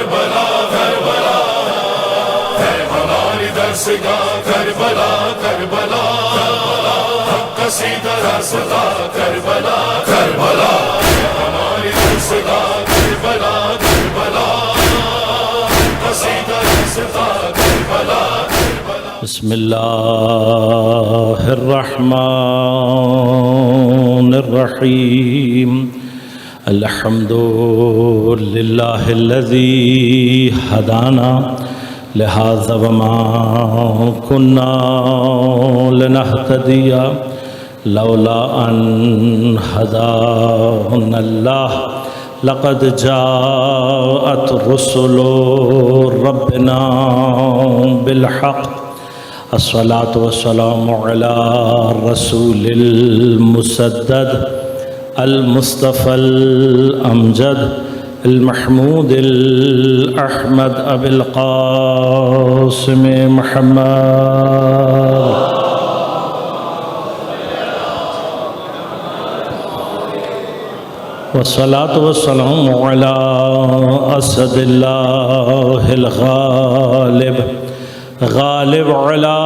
کربلا کربلا ہے ہماری درسگاہ کربلا کربلا حق کا سیدھا راستہ کربلا کربلا ہے ہماری درسگاہ کربلا کربلا حق کا سیدھا راستہ کربلا کربلا. بسم اللہ الرحمن الرحیم الحمد للہ الذی ہدانا لہذا وما كنا لنهتدی لولا ان ہدانا اللہ لقد جاءت رسل ربنا بالحق الصلاة والسلام على الرسول المسدد المصطفى الأمجد المحمود الأحمد أبي القاسم محمد والصلاة والسلام على أسد الله الغالب غالب على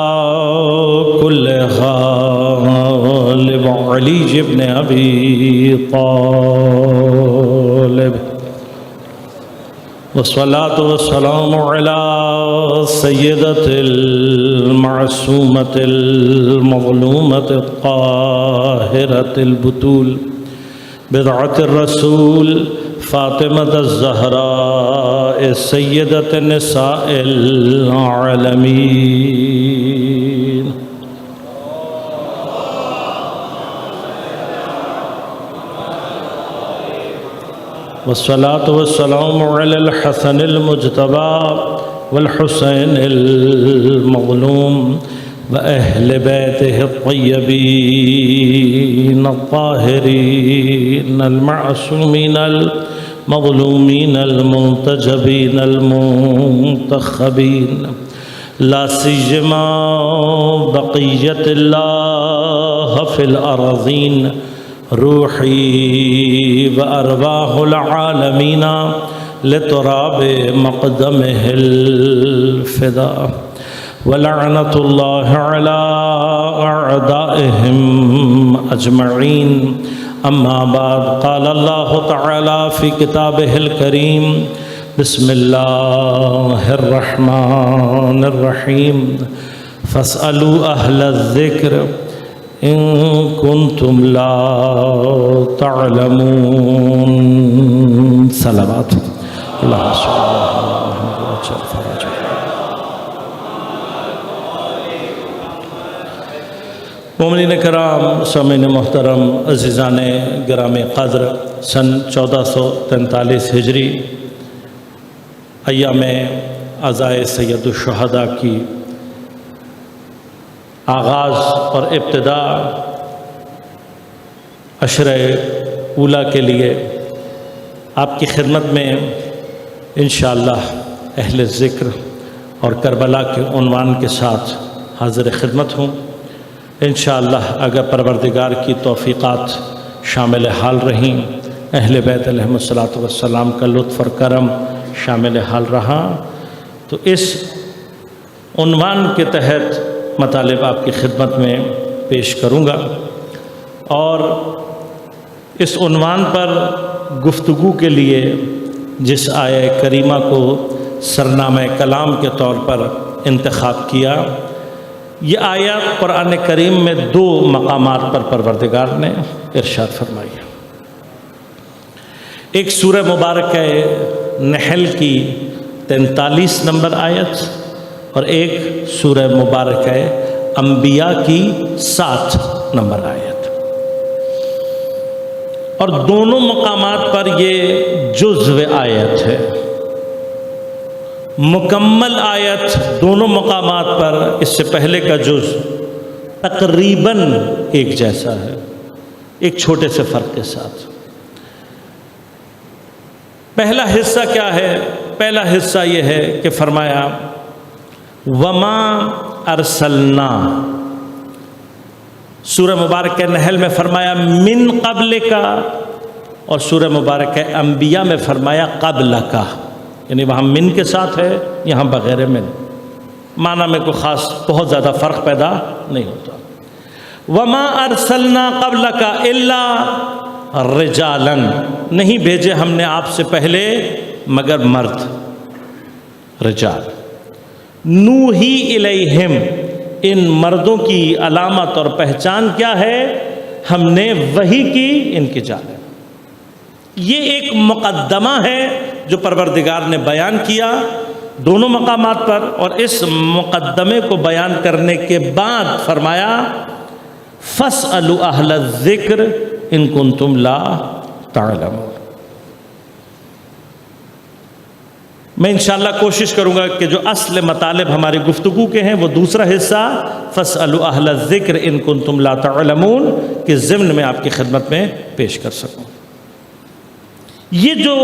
كل غالب علي بن أبي طالب والصلاة والسلام على سيدة المعصومة المظلومة الطاهرة البتول بضعة الرسول فاطمة الزهراء سيدة النساء العالمين والصلاة والسلام على الحسن المجتبى والحسين المظلوم وأهل بيته الطيبين الطاهرين المعصومين المظلومين المنتجبين المنتخبين لا سيما بقية الله في الأراضين روحي وأرواح العالمين لتراب مقدمه الفداء ولعنة الله على أعدائهم أجمعين أما بعد قال الله تعالى في كتابه الكريم بسم الله الرحمن الرحيم فاسألوا أهل الذكر إن كنتم لا تعلمون صلوات الله سبحانه مومنین کرام سامعین محترم عزیزان گرام قدر سن 1443 ہجری ایام عزائے سید الشہداء کی آغاز اور ابتدا عشرہ اولیٰ کے لیے آپ کی خدمت میں انشاءاللہ اہل ذکر اور کربلا کے عنوان کے ساتھ حاضر خدمت ہوں. انشاءاللہ اگر پروردگار کی توفیقات شامل حال رہیں، اہل بیت علیہم السلام کا لطف اور کرم شامل حال رہا، تو اس عنوان کے تحت مطالب آپ کی خدمت میں پیش کروں گا، اور اس عنوان پر گفتگو کے لیے جس آیہ کریمہ کو سرنامہ کلام کے طور پر انتخاب کیا، یہ آیات قرآن کریم میں 2 مقامات پر پروردگار نے ارشاد فرمائی ہے. ایک سورہ مبارکہ نحل کی 43 نمبر آیت اور ایک سورہ مبارکہ انبیاء کی 7 نمبر آیت، اور دونوں مقامات پر یہ جزو آیت ہے. مکمل آیت دونوں مقامات پر اس سے پہلے کا جز تقریباً ایک جیسا ہے، ایک چھوٹے سے فرق کے ساتھ. پہلا حصہ کیا ہے؟ پہلا حصہ یہ ہے کہ فرمایا وما ارسلنا. سورہ مبارکہ نحل میں فرمایا من قبل کا، اور سورہ مبارکہ انبیاء میں فرمایا قبل کا. یعنی وہاں من کے ساتھ ہے، یہاں بغیر من، معنی میں کوئی خاص بہت زیادہ فرق پیدا نہیں ہوتا۔ وما ارسلنا قبلک الا رجالا، نہیں بھیجے ہم نے آپ سے پہلے مگر مرد، رجال۔ نوحی الیہم، ان مردوں کی علامت اور پہچان کیا ہے؟ ہم نے وحی کی ان کی جانب۔ یہ ایک مقدمہ ہے جو پروردگار نے بیان کیا دونوں مقامات پر، اور اس مقدمے کو بیان کرنے کے بعد فرمایا فَاسْأَلُوا أَهْلَ الذِّكْرِ إِن كُنتُمْ لَا تَعْلَمُونَ۔ میں انشاءاللہ کوشش کروں گا کہ جو اصل مطالب ہماری گفتگو کے ہیں وہ دوسرا حصہ فَاسْأَلُوا أَهْلَ الذِّكْرِ إِن كُنتُمْ لَا تَعْلَمُونَ کے ضمن میں آپ کی خدمت میں پیش کر سکوں۔ یہ جو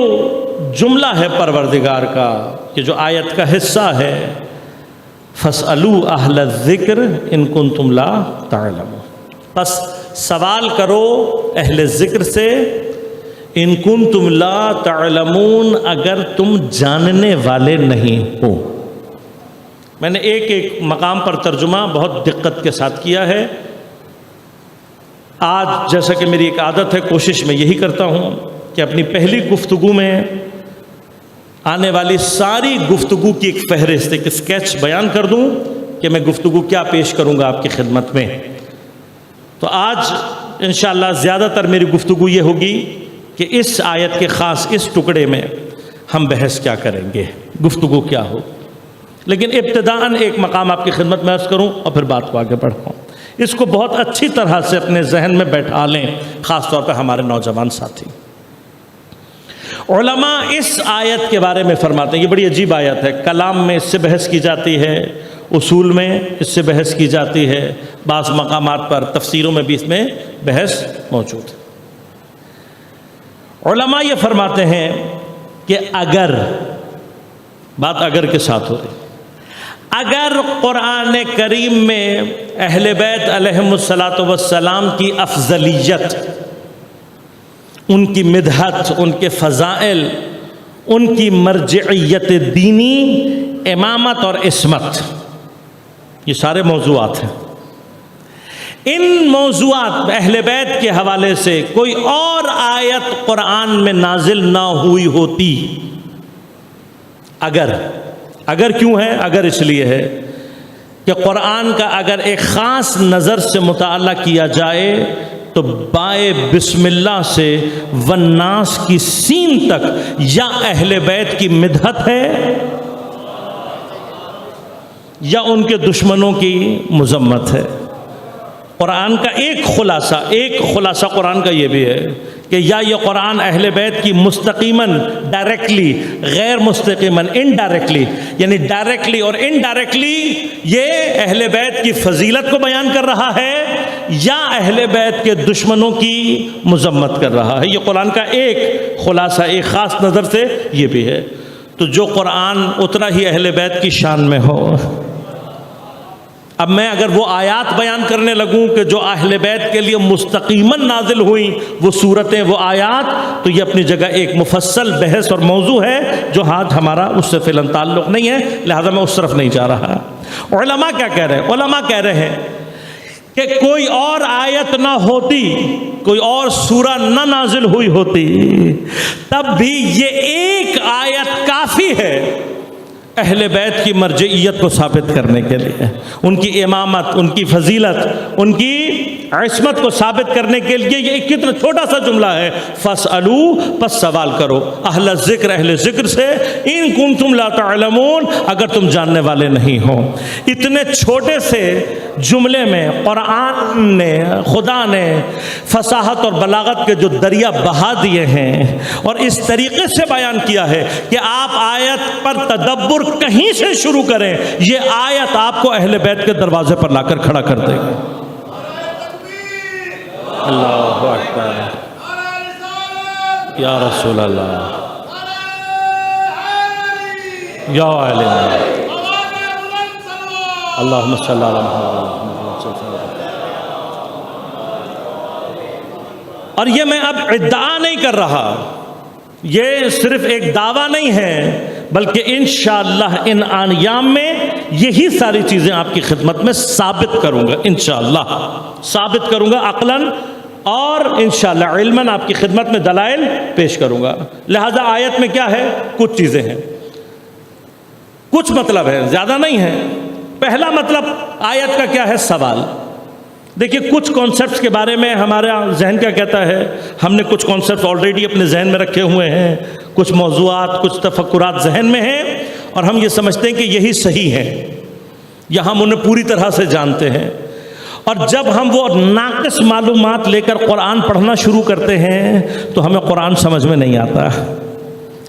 جملہ ہے پروردگار کا، یہ جو آیت کا حصہ ہے فَاسْأَلُوا أَهْلَ الذِّكْرِ إِن كُنتُمْ لَا تَعْلَمُونَ، پس سوال کرو اہل ذکر سے، ان کنتم لا تعلمون، اگر تم جاننے والے نہیں ہو۔ میں نے ایک ایک مقام پر ترجمہ بہت دقت کے ساتھ کیا ہے۔ آج جیسا کہ میری ایک عادت ہے، کوشش میں یہی کرتا ہوں کہ اپنی پہلی گفتگو میں آنے والی ساری گفتگو کی ایک فہرست، ایک اسکیچ بیان کر دوں کہ میں گفتگو کیا پیش کروں گا آپ کی خدمت میں۔ تو آج انشاءاللہ زیادہ تر میری گفتگو یہ ہوگی کہ اس آیت کے خاص اس ٹکڑے میں ہم بحث کیا کریں گے، گفتگو کیا ہو۔ لیکن ابتداءً ایک مقام آپ کی خدمت میں عرض کروں اور پھر بات کو آگے بڑھاؤں۔ اس کو بہت اچھی طرح سے اپنے ذہن میں بیٹھا لیں، خاص طور پہ ہمارے نوجوان ساتھی۔ علماء اس آیت کے بارے میں فرماتے ہیں، یہ بڑی عجیب آیت ہے، کلام میں اس سے بحث کی جاتی ہے، اصول میں اس سے بحث کی جاتی ہے، بعض مقامات پر تفسیروں میں بھی اس میں بحث موجود ہے۔ علماء یہ فرماتے ہیں کہ اگر، بات اگر کے ساتھ ہو رہی، اگر قرآن کریم میں اہل بیت علیہم الصلاۃ والسلام کی افضلیت، ان کی مدحت، ان کے فضائل، ان کی مرجعیت دینی، امامت اور عصمت، یہ سارے موضوعات ہیں، ان موضوعات اہل بیت کے حوالے سے کوئی اور آیت قرآن میں نازل نہ ہوئی ہوتی، اگر کیوں ہے؟ اگر اس لیے ہے کہ قرآن کا اگر ایک خاص نظر سے مطالعہ کیا جائے تو بائے بسم اللہ سے والناس کی سین تک یا اہل بیت کی مدحت ہے یا ان کے دشمنوں کی مذمت ہے۔ قرآن کا ایک خلاصہ قرآن کا یہ بھی ہے کہ یا یہ قرآن اہل بیت کی مستقیماً ڈائریکٹلی، غیر مستقیماً انڈائریکٹلی، یعنی ڈائریکٹلی اور انڈائریکٹلی یہ اہل بیت کی فضیلت کو بیان کر رہا ہے یا اہل بیت کے دشمنوں کی مذمت کر رہا ہے۔ یہ قرآن کا ایک خلاصہ، ایک خاص نظر سے یہ بھی ہے۔ تو جو قرآن اترا ہی اہل بیت کی شان میں ہو، اب میں اگر وہ آیات بیان کرنے لگوں کہ جو اہل بیت کے لیے مستقیماً نازل ہوئیں، وہ صورتیں، وہ آیات، تو یہ اپنی جگہ ایک مفصل بحث اور موضوع ہے جو آج ہمارا اس سے فی الحال تعلق نہیں ہے، لہذا میں اس طرف نہیں جا رہا۔ علماء کیا کہہ رہے ہیں؟ علماء کہہ رہے ہیں کہ کوئی اور آیت نہ ہوتی، کوئی اور سورہ نہ نازل ہوئی ہوتی، تب بھی یہ ایک آیت کافی ہے اہل بیت کی مرجعیت کو ثابت کرنے کے لیے، ان کی امامت، ان کی فضیلت، ان کی عصمت کو ثابت کرنے کے لیے۔ یہ ایک کتنا چھوٹا سا جملہ ہے، فَاسْأَلُوا، پس سوال کرو، اہل ذکر، اہل ذکر سے، ان کنتم لا تعلمون، اگر تم جاننے والے نہیں ہو۔ اتنے چھوٹے سے جملے میں قرآن نے، خدا نے فصاحت اور بلاغت کے جو دریا بہا دیے ہیں اور اس طریقے سے بیان کیا ہے کہ آپ آیت پر تدبر کہیں سے شروع کریں، یہ آیت آپ کو اہل بیت کے دروازے پر لا کر کھڑا کر دے گی۔ اللہ اکبر، یا رسول اللہ، یا عالم، اللہم صلی علی محمد۔ اور یہ میں اب ادعا نہیں کر رہا، یہ صرف ایک دعویٰ نہیں ہے بلکہ انشاءاللہ ان ایام میں یہی ساری چیزیں آپ کی خدمت میں ثابت کروں گا، انشاءاللہ ثابت کروں گا عقلاً اور انشاءاللہ علماً آپ کی خدمت میں دلائل پیش کروں گا۔ لہذا آیت میں کیا ہے؟ کچھ چیزیں ہیں، کچھ مطلب ہے، زیادہ نہیں ہے۔ پہلا مطلب آیت کا کیا ہے؟ سوال۔ دیکھیے کچھ کانسیپٹس کے بارے میں ہمارا ذہن کیا کہتا ہے، ہم نے کچھ کانسیپٹس آلریڈی اپنے ذہن میں رکھے ہوئے ہیں، کچھ موضوعات کچھ تفکرات ذہن میں ہیں اور ہم یہ سمجھتے ہیں کہ یہی صحیح ہے یا ہم انہیں پوری طرح سے جانتے ہیں، اور جب ہم وہ ناقص معلومات لے کر قرآن پڑھنا شروع کرتے ہیں تو ہمیں قرآن سمجھ میں نہیں آتا۔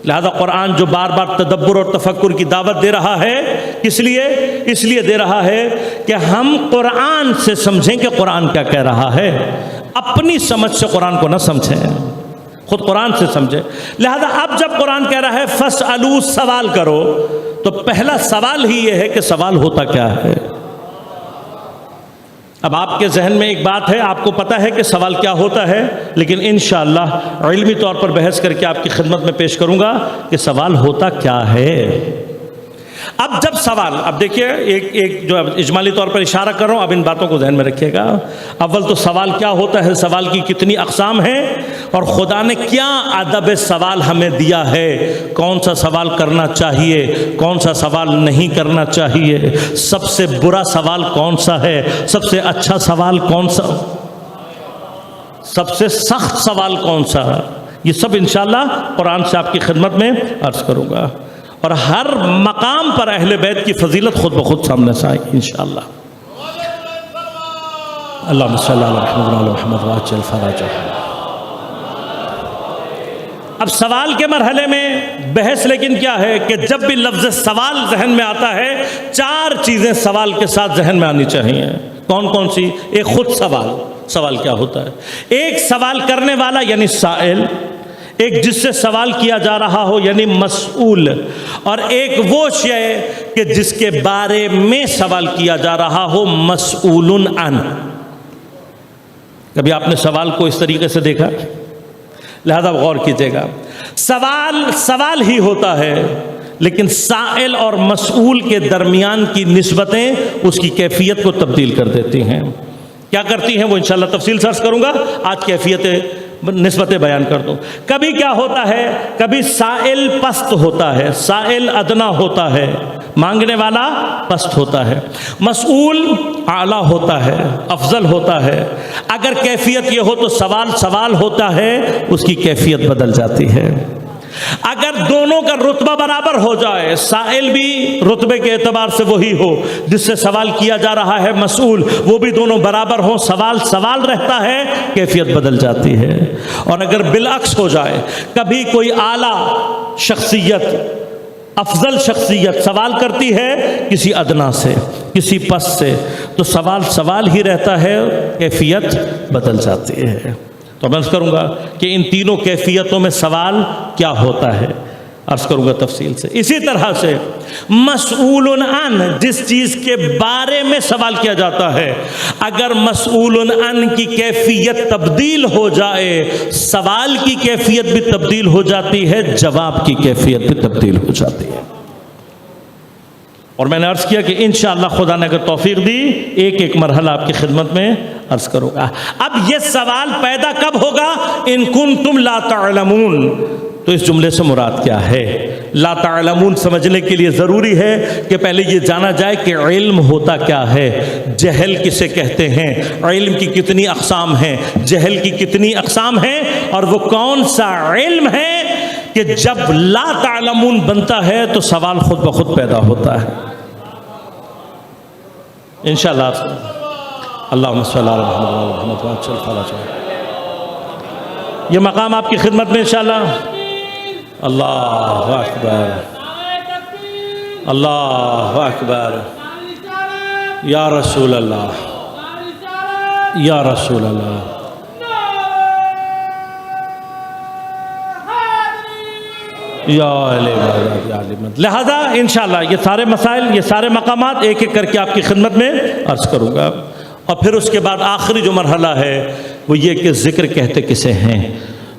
لہذا قرآن جو بار بار تدبر اور تفکر کی دعوت دے رہا ہے، کس لیے؟ اس لیے دے رہا ہے کہ ہم قرآن سے سمجھیں کہ قرآن کیا کہہ رہا ہے، اپنی سمجھ سے قرآن کو نہ سمجھیں، خود قرآن سے سمجھیں۔ لہذا اب جب قرآن کہہ رہا ہے فَاسْأَلُوا، سوال کرو، تو پہلا سوال ہی یہ ہے کہ سوال ہوتا کیا ہے۔ اب آپ کے ذہن میں ایک بات ہے، آپ کو پتہ ہے کہ سوال کیا ہوتا ہے، لیکن انشاءاللہ علمی طور پر بحث کر کے آپ کی خدمت میں پیش کروں گا کہ سوال ہوتا کیا ہے۔ اب جب سوال، اب دیکھیے ایک جو اجمالی طور پر اشارہ کر رہا ہوں، اب ان باتوں کو ذہن میں رکھیے گا۔ اول تو سوال کیا ہوتا ہے، سوال کی کتنی اقسام ہیں، اور خدا نے کیا ادب سوال ہمیں دیا ہے، کون سا سوال کرنا چاہیے، کون سا سوال نہیں کرنا چاہیے، سب سے برا سوال کون سا ہے، سب سے اچھا سوال کون سا، سب سے سخت سوال کون سا، یہ سب انشاءاللہ قرآن سے آپ کی خدمت میں عرض کروں گا، اور ہر مقام پر اہل بیت کی فضیلت خود بخود سامنے سے آئے گی انشاءاللہ۔ اللہم صلی اللہ علیہ محمد وعجل فرجہ۔ اب سوال کے مرحلے میں بحث لیکن کیا ہے کہ جب بھی لفظ سوال ذہن میں آتا ہے، چار چیزیں سوال کے ساتھ ذہن میں آنی چاہیے۔ کون کون سی؟ ایک خود سوال، سوال کیا ہوتا ہے، ایک سوال کرنے والا یعنی سائل، ایک جس سے سوال کیا جا رہا ہو یعنی مسئول، اور ایک وہ شے کہ جس کے بارے میں سوال کیا جا رہا ہو مسئول عن۔ کبھی آپ نے سوال کو اس طریقے سے دیکھا؟ لہذا غور کیجئے گا، سوال ہی ہوتا ہے، لیکن سائل اور مسئول کے درمیان کی نسبتیں اس کی کیفیت کو تبدیل کر دیتی ہیں۔ کیا کرتی ہیں وہ انشاءاللہ تفصیل سے عرض کروں گا، آج کیفیتیں نسبتیں بیان کر دو۔ کبھی کیا ہوتا ہے، کبھی سائل پست ہوتا ہے، سائل ادنا ہوتا ہے، مانگنے والا پست ہوتا ہے، مسئول اعلیٰ ہوتا ہے، افضل ہوتا ہے۔ اگر کیفیت یہ ہو تو سوال ہوتا ہے، اس کی کیفیت بدل جاتی ہے۔ اگر دونوں کا رتبہ برابر ہو جائے، سائل بھی رتبے کے اعتبار سے وہی ہو جس سے سوال کیا جا رہا ہے، مسئول، وہ بھی دونوں برابر ہوں، سوال رہتا ہے، کیفیت بدل جاتی ہے۔ اور اگر بالعکس ہو جائے، کبھی کوئی اعلیٰ شخصیت، افضل شخصیت سوال کرتی ہے کسی ادنا سے، کسی پس سے، تو سوال ہی رہتا ہے، کیفیت بدل جاتی ہے۔ تو میں عرض کروں گا کہ ان تینوں کیفیتوں میں سوال کیا ہوتا ہے، عرض کروں گا تفصیل سے۔ اسی طرح سے مسئول عن، جس چیز کے بارے میں سوال کیا جاتا ہے، اگر مسئول عن کی کیفیت تبدیل ہو جائے، سوال کی کیفیت بھی تبدیل ہو جاتی ہے، جواب کی کیفیت بھی تبدیل ہو جاتی ہے۔ اور میں نے عرض کیا کہ انشاءاللہ خدا نے اگر توفیق دی، ایک ایک مرحلہ آپ کی خدمت میں عرض کروں گا۔ اب یہ سوال پیدا کب ہوگا؟ ان کنتم لا تعلمون، تو اس جملے سے مراد کیا ہے؟ لا تعلمون سمجھنے کے لیے ضروری ہے کہ پہلے یہ جانا جائے کہ علم ہوتا کیا ہے، جہل کسے کہتے ہیں، علم کی کتنی اقسام ہیں، جہل کی کتنی اقسام ہیں، اور وہ کون سا علم ہے کہ جب لا تعلمون بنتا ہے تو سوال خود بخود پیدا ہوتا ہے۔ انشاءاللہ اللہم صلی اللہ علیہ محمد وعجل فرجہ۔ یہ مقام آپ کی خدمت میں انشاءاللہ۔ اللہ اکبر، اللہ اکبر، یا رسول اللہ، یا رسول اللہ۔ لہذا انشاءاللہ یہ سارے مسائل، یہ سارے مقامات ایک ایک کر کے آپ کی خدمت میں عرض کروں گا، اور پھر اس کے بعد آخری جو مرحلہ ہے وہ یہ کہ ذکر کہتے کسے ہیں،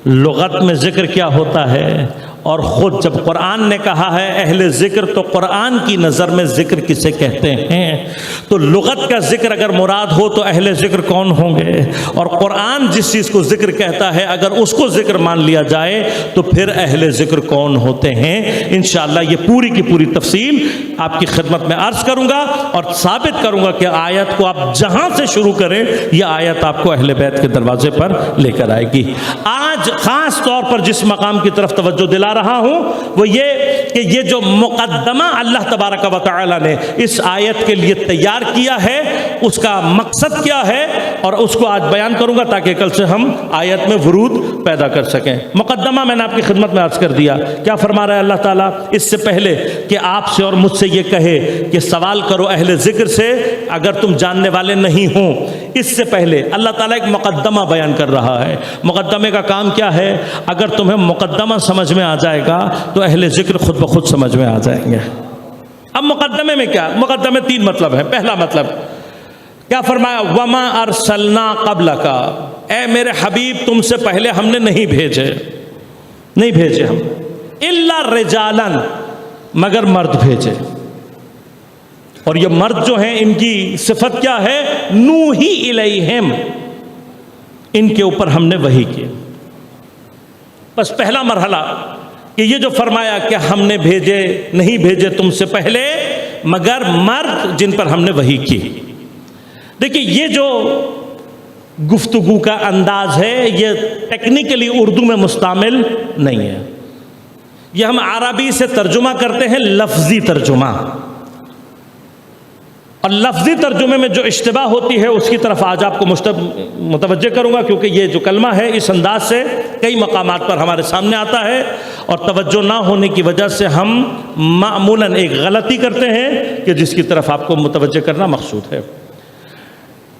لغت میں ذکر کیا ہوتا ہے، اور خود جب قرآن نے کہا ہے اہل ذکر تو قرآن کی نظر میں ذکر کسے کہتے ہیں؟ تو لغت کا ذکر اگر مراد ہو تو اہل ذکر کون ہوں گے؟ اور قرآن جس چیز کو ذکر کہتا ہے اگر اس کو ذکر مان لیا جائے تو پھر اہل ذکر کون ہوتے ہیں؟ انشاءاللہ یہ پوری کی پوری تفصیل آپ کی خدمت میں عرض کروں گا اور ثابت کروں گا کہ آیت کو آپ جہاں سے شروع کریں یہ آیت آپ کو اہل بیت کے دروازے پر لے کر آئے گی۔ آج خاص طور پر جس مقام کی طرف توجہ دلا رہا ہوں وہ یہ کہ یہ جو مقدمہ اللہ تبارک و تعالی نے اس آیت کے لیے تیار کیا ہے اس کا مقصد کیا ہے اور اس کو آج بیان کروں گا تاکہ کل سے ہم آیت میں ورود پیدا کر سکیں۔ مقدمہ میں نے آپ کی خدمت میں عرض کر دیا، کیا فرما رہا ہے اللہ تعالیٰ؟ اس سے پہلے کہ آپ سے اور مجھ سے یہ کہے کہ سوال کرو اہل ذکر سے اگر تم جاننے والے نہیں ہوں، اس سے پہلے اللہ تعالیٰ ایک مقدمہ بیان کر رہا ہے۔ مقدمے کا کام کیا ہے؟ اگر تمہیں مقدمہ سمجھ میں آ جائے گا تو اہل ذکر خود بخود سمجھ میں آ جائیں گے۔ اب مقدمے میں کیا؟ مقدمے 3 مطلب ہے۔ پہلا مطلب کیا فرمایا؟ وما ارسلنا قبلک، اے میرے حبیب تم سے پہلے ہم نے نہیں بھیجے ہم، الا رجالا، مگر مرد بھیجے۔ اور یہ مرد جو ہیں ان کی صفت کیا ہے؟ نوحی الیہم، ان کے اوپر ہم نے وحی کی۔ بس پہلا مرحلہ کہ یہ جو فرمایا کہ ہم نے نہیں بھیجے تم سے پہلے مگر مرد جن پر ہم نے وحی کی۔ دیکھیے یہ جو گفتگو کا انداز ہے یہ ٹیکنیکلی اردو میں مستعمل نہیں ہے، یہ ہم عربی سے ترجمہ کرتے ہیں لفظی ترجمہ، اور لفظی ترجمے میں جو اشتباہ ہوتی ہے اس کی طرف آج آپ کو متوجہ کروں گا، کیونکہ یہ جو کلمہ ہے اس انداز سے کئی مقامات پر ہمارے سامنے آتا ہے اور توجہ نہ ہونے کی وجہ سے ہم معمولاً ایک غلطی کرتے ہیں کہ جس کی طرف آپ کو متوجہ کرنا مقصود ہے۔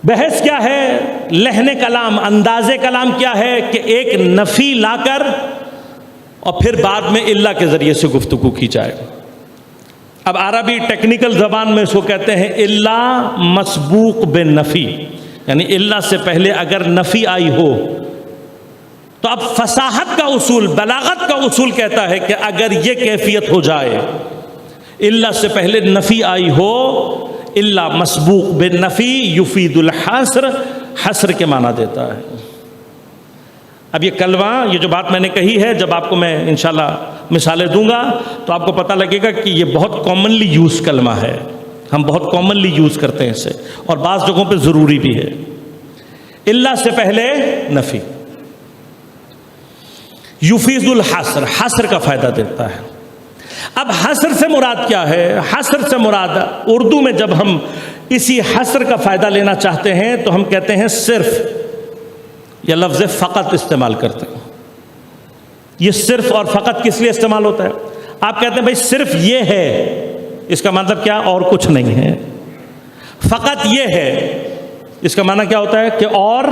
بحث کیا ہے؟ لحن کلام، انداز کلام کیا ہے کہ ایک نفی لا کر اور پھر بعد میں الا کے ذریعے سے گفتگو کی جائے۔ اب عربی ٹیکنیکل زبان میں اس کو کہتے ہیں الا مسبوق بالنفی، یعنی الا سے پہلے اگر نفی آئی ہو تو اب فصاحت کا اصول، بلاغت کا اصول کہتا ہے کہ اگر یہ کیفیت ہو جائے الا سے پہلے نفی آئی ہو، الا مسبوق بالنفی یفید الحصر، حصر کے معنی دیتا ہے۔ اب یہ کلمہ، یہ جو بات میں نے کہی ہے، جب آپ کو میں انشاءاللہ مثالیں دوں گا تو آپ کو پتہ لگے گا کہ یہ بہت کامنلی یوز کلمہ ہے، ہم بہت کامنلی یوز کرتے ہیں اسے، اور بعض جگہوں پہ ضروری بھی ہے۔ الا سے پہلے نفی یفید الحصر، حصر کا فائدہ دیتا ہے۔ اب حصر سے مراد کیا ہے؟ حصر سے مراد اردو میں جب ہم اسی حصر کا فائدہ لینا چاہتے ہیں تو ہم کہتے ہیں صرف، یا لفظ فقط استعمال کرتے ہیں۔ یہ صرف اور فقط کس لیے استعمال ہوتا ہے؟ آپ کہتے ہیں بھائی صرف یہ ہے، اس کا مطلب کیا؟ اور کچھ نہیں ہے۔ فقط یہ ہے، اس کا معنی کیا ہوتا ہے؟ کہ اور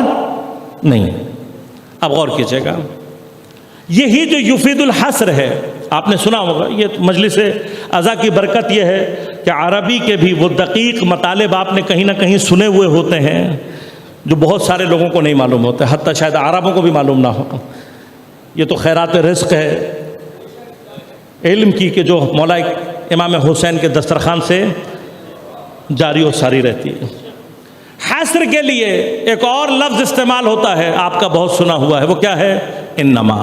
نہیں۔ اب غور کیجئے گا، یہی جو یفید الحصر ہے آپ نے سنا ہوگا، یہ مجلس اعضاء کی برکت یہ ہے کہ عربی کے بھی وہ دقیق مطالب آپ نے کہیں نہ کہیں سنے ہوئے ہوتے ہیں جو بہت سارے لوگوں کو نہیں معلوم ہوتے، حتیٰ شاید عربوں کو بھی معلوم نہ ہو۔ یہ تو خیرات رزق ہے علم کی کہ جو مولا امام حسین کے دسترخوان سے جاری و ساری رہتی ہے۔ حصر کے لیے ایک اور لفظ استعمال ہوتا ہے، آپ کا بہت سنا ہوا ہے، وہ کیا ہے؟ انما۔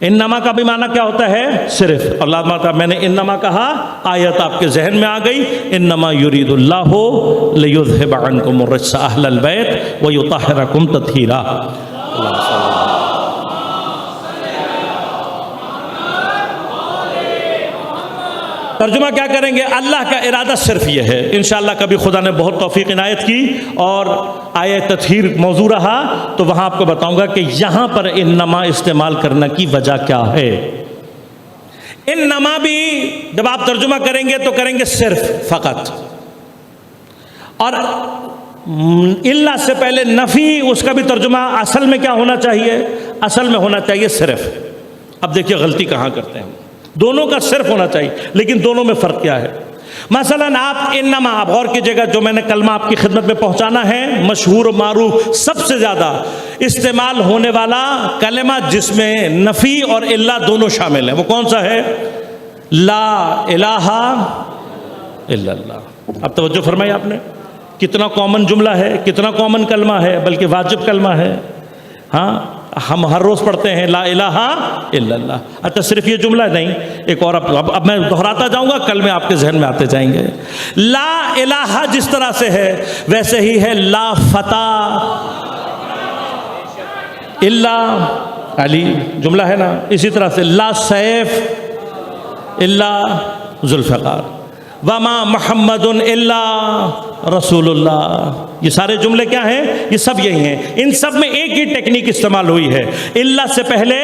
انما کا بھی معنی کیا ہوتا ہے؟ صرف۔ اللہ تعالیٰ، میں نے انما کہا، آیت آپ کے ذہن میں آ گئی، انما یرید اللہ لیذھب عنکم الرجس اہل البیت ویطہرکم تطہیرا۔ ترجمہ کیا کریں گے؟ اللہ کا ارادہ صرف یہ ہے۔ انشاءاللہ کبھی خدا نے بہت توفیق عنایت کی اور آیت تطہیر موضوع رہا تو وہاں آپ کو بتاؤں گا کہ یہاں پر انما استعمال کرنے کی وجہ کیا ہے۔ انما بھی جب آپ ترجمہ کریں گے تو کریں گے صرف، فقط، اور الا سے پہلے نفی، اس کا بھی ترجمہ اصل میں کیا ہونا چاہیے؟ اصل میں ہونا چاہیے صرف۔ اب دیکھیے غلطی کہاں کرتے ہیں، دونوں کا صرف ہونا چاہیے لیکن دونوں میں فرق کیا ہے؟ مثلا آپ انما، آپ غور کیجئے گا جو میں نے کلمہ آپ کی خدمت میں پہنچانا ہے، مشہور و معروف سب سے زیادہ استعمال ہونے والا کلمہ جس میں نفی اور الا دونوں شامل ہیں، وہ کون سا ہے؟ لا الہ الا اللہ۔ اب توجہ فرمائی آپ نے، کتنا کامن جملہ ہے، کتنا کامن کلمہ ہے، بلکہ واجب کلمہ ہے۔ ہاں ہم ہر روز پڑھتے ہیں لا الہ الا اللہ۔ اچھا صرف یہ جملہ نہیں، ایک اور اب میں دہراتا جاؤں گا، کل میں آپ کے ذہن میں آتے جائیں گے۔ لا الہ جس طرح سے ہے ویسے ہی ہے لا فتح الا علی، جملہ ہے نا۔ اسی طرح سے لا سیف الا ذوالفقار، وما محمد الا رسول اللہ۔ یہ سارے جملے کیا ہیں؟ یہ سب یہی ہیں، ان سب میں ایک ہی ٹیکنیک استعمال ہوئی ہے، اللہ سے پہلے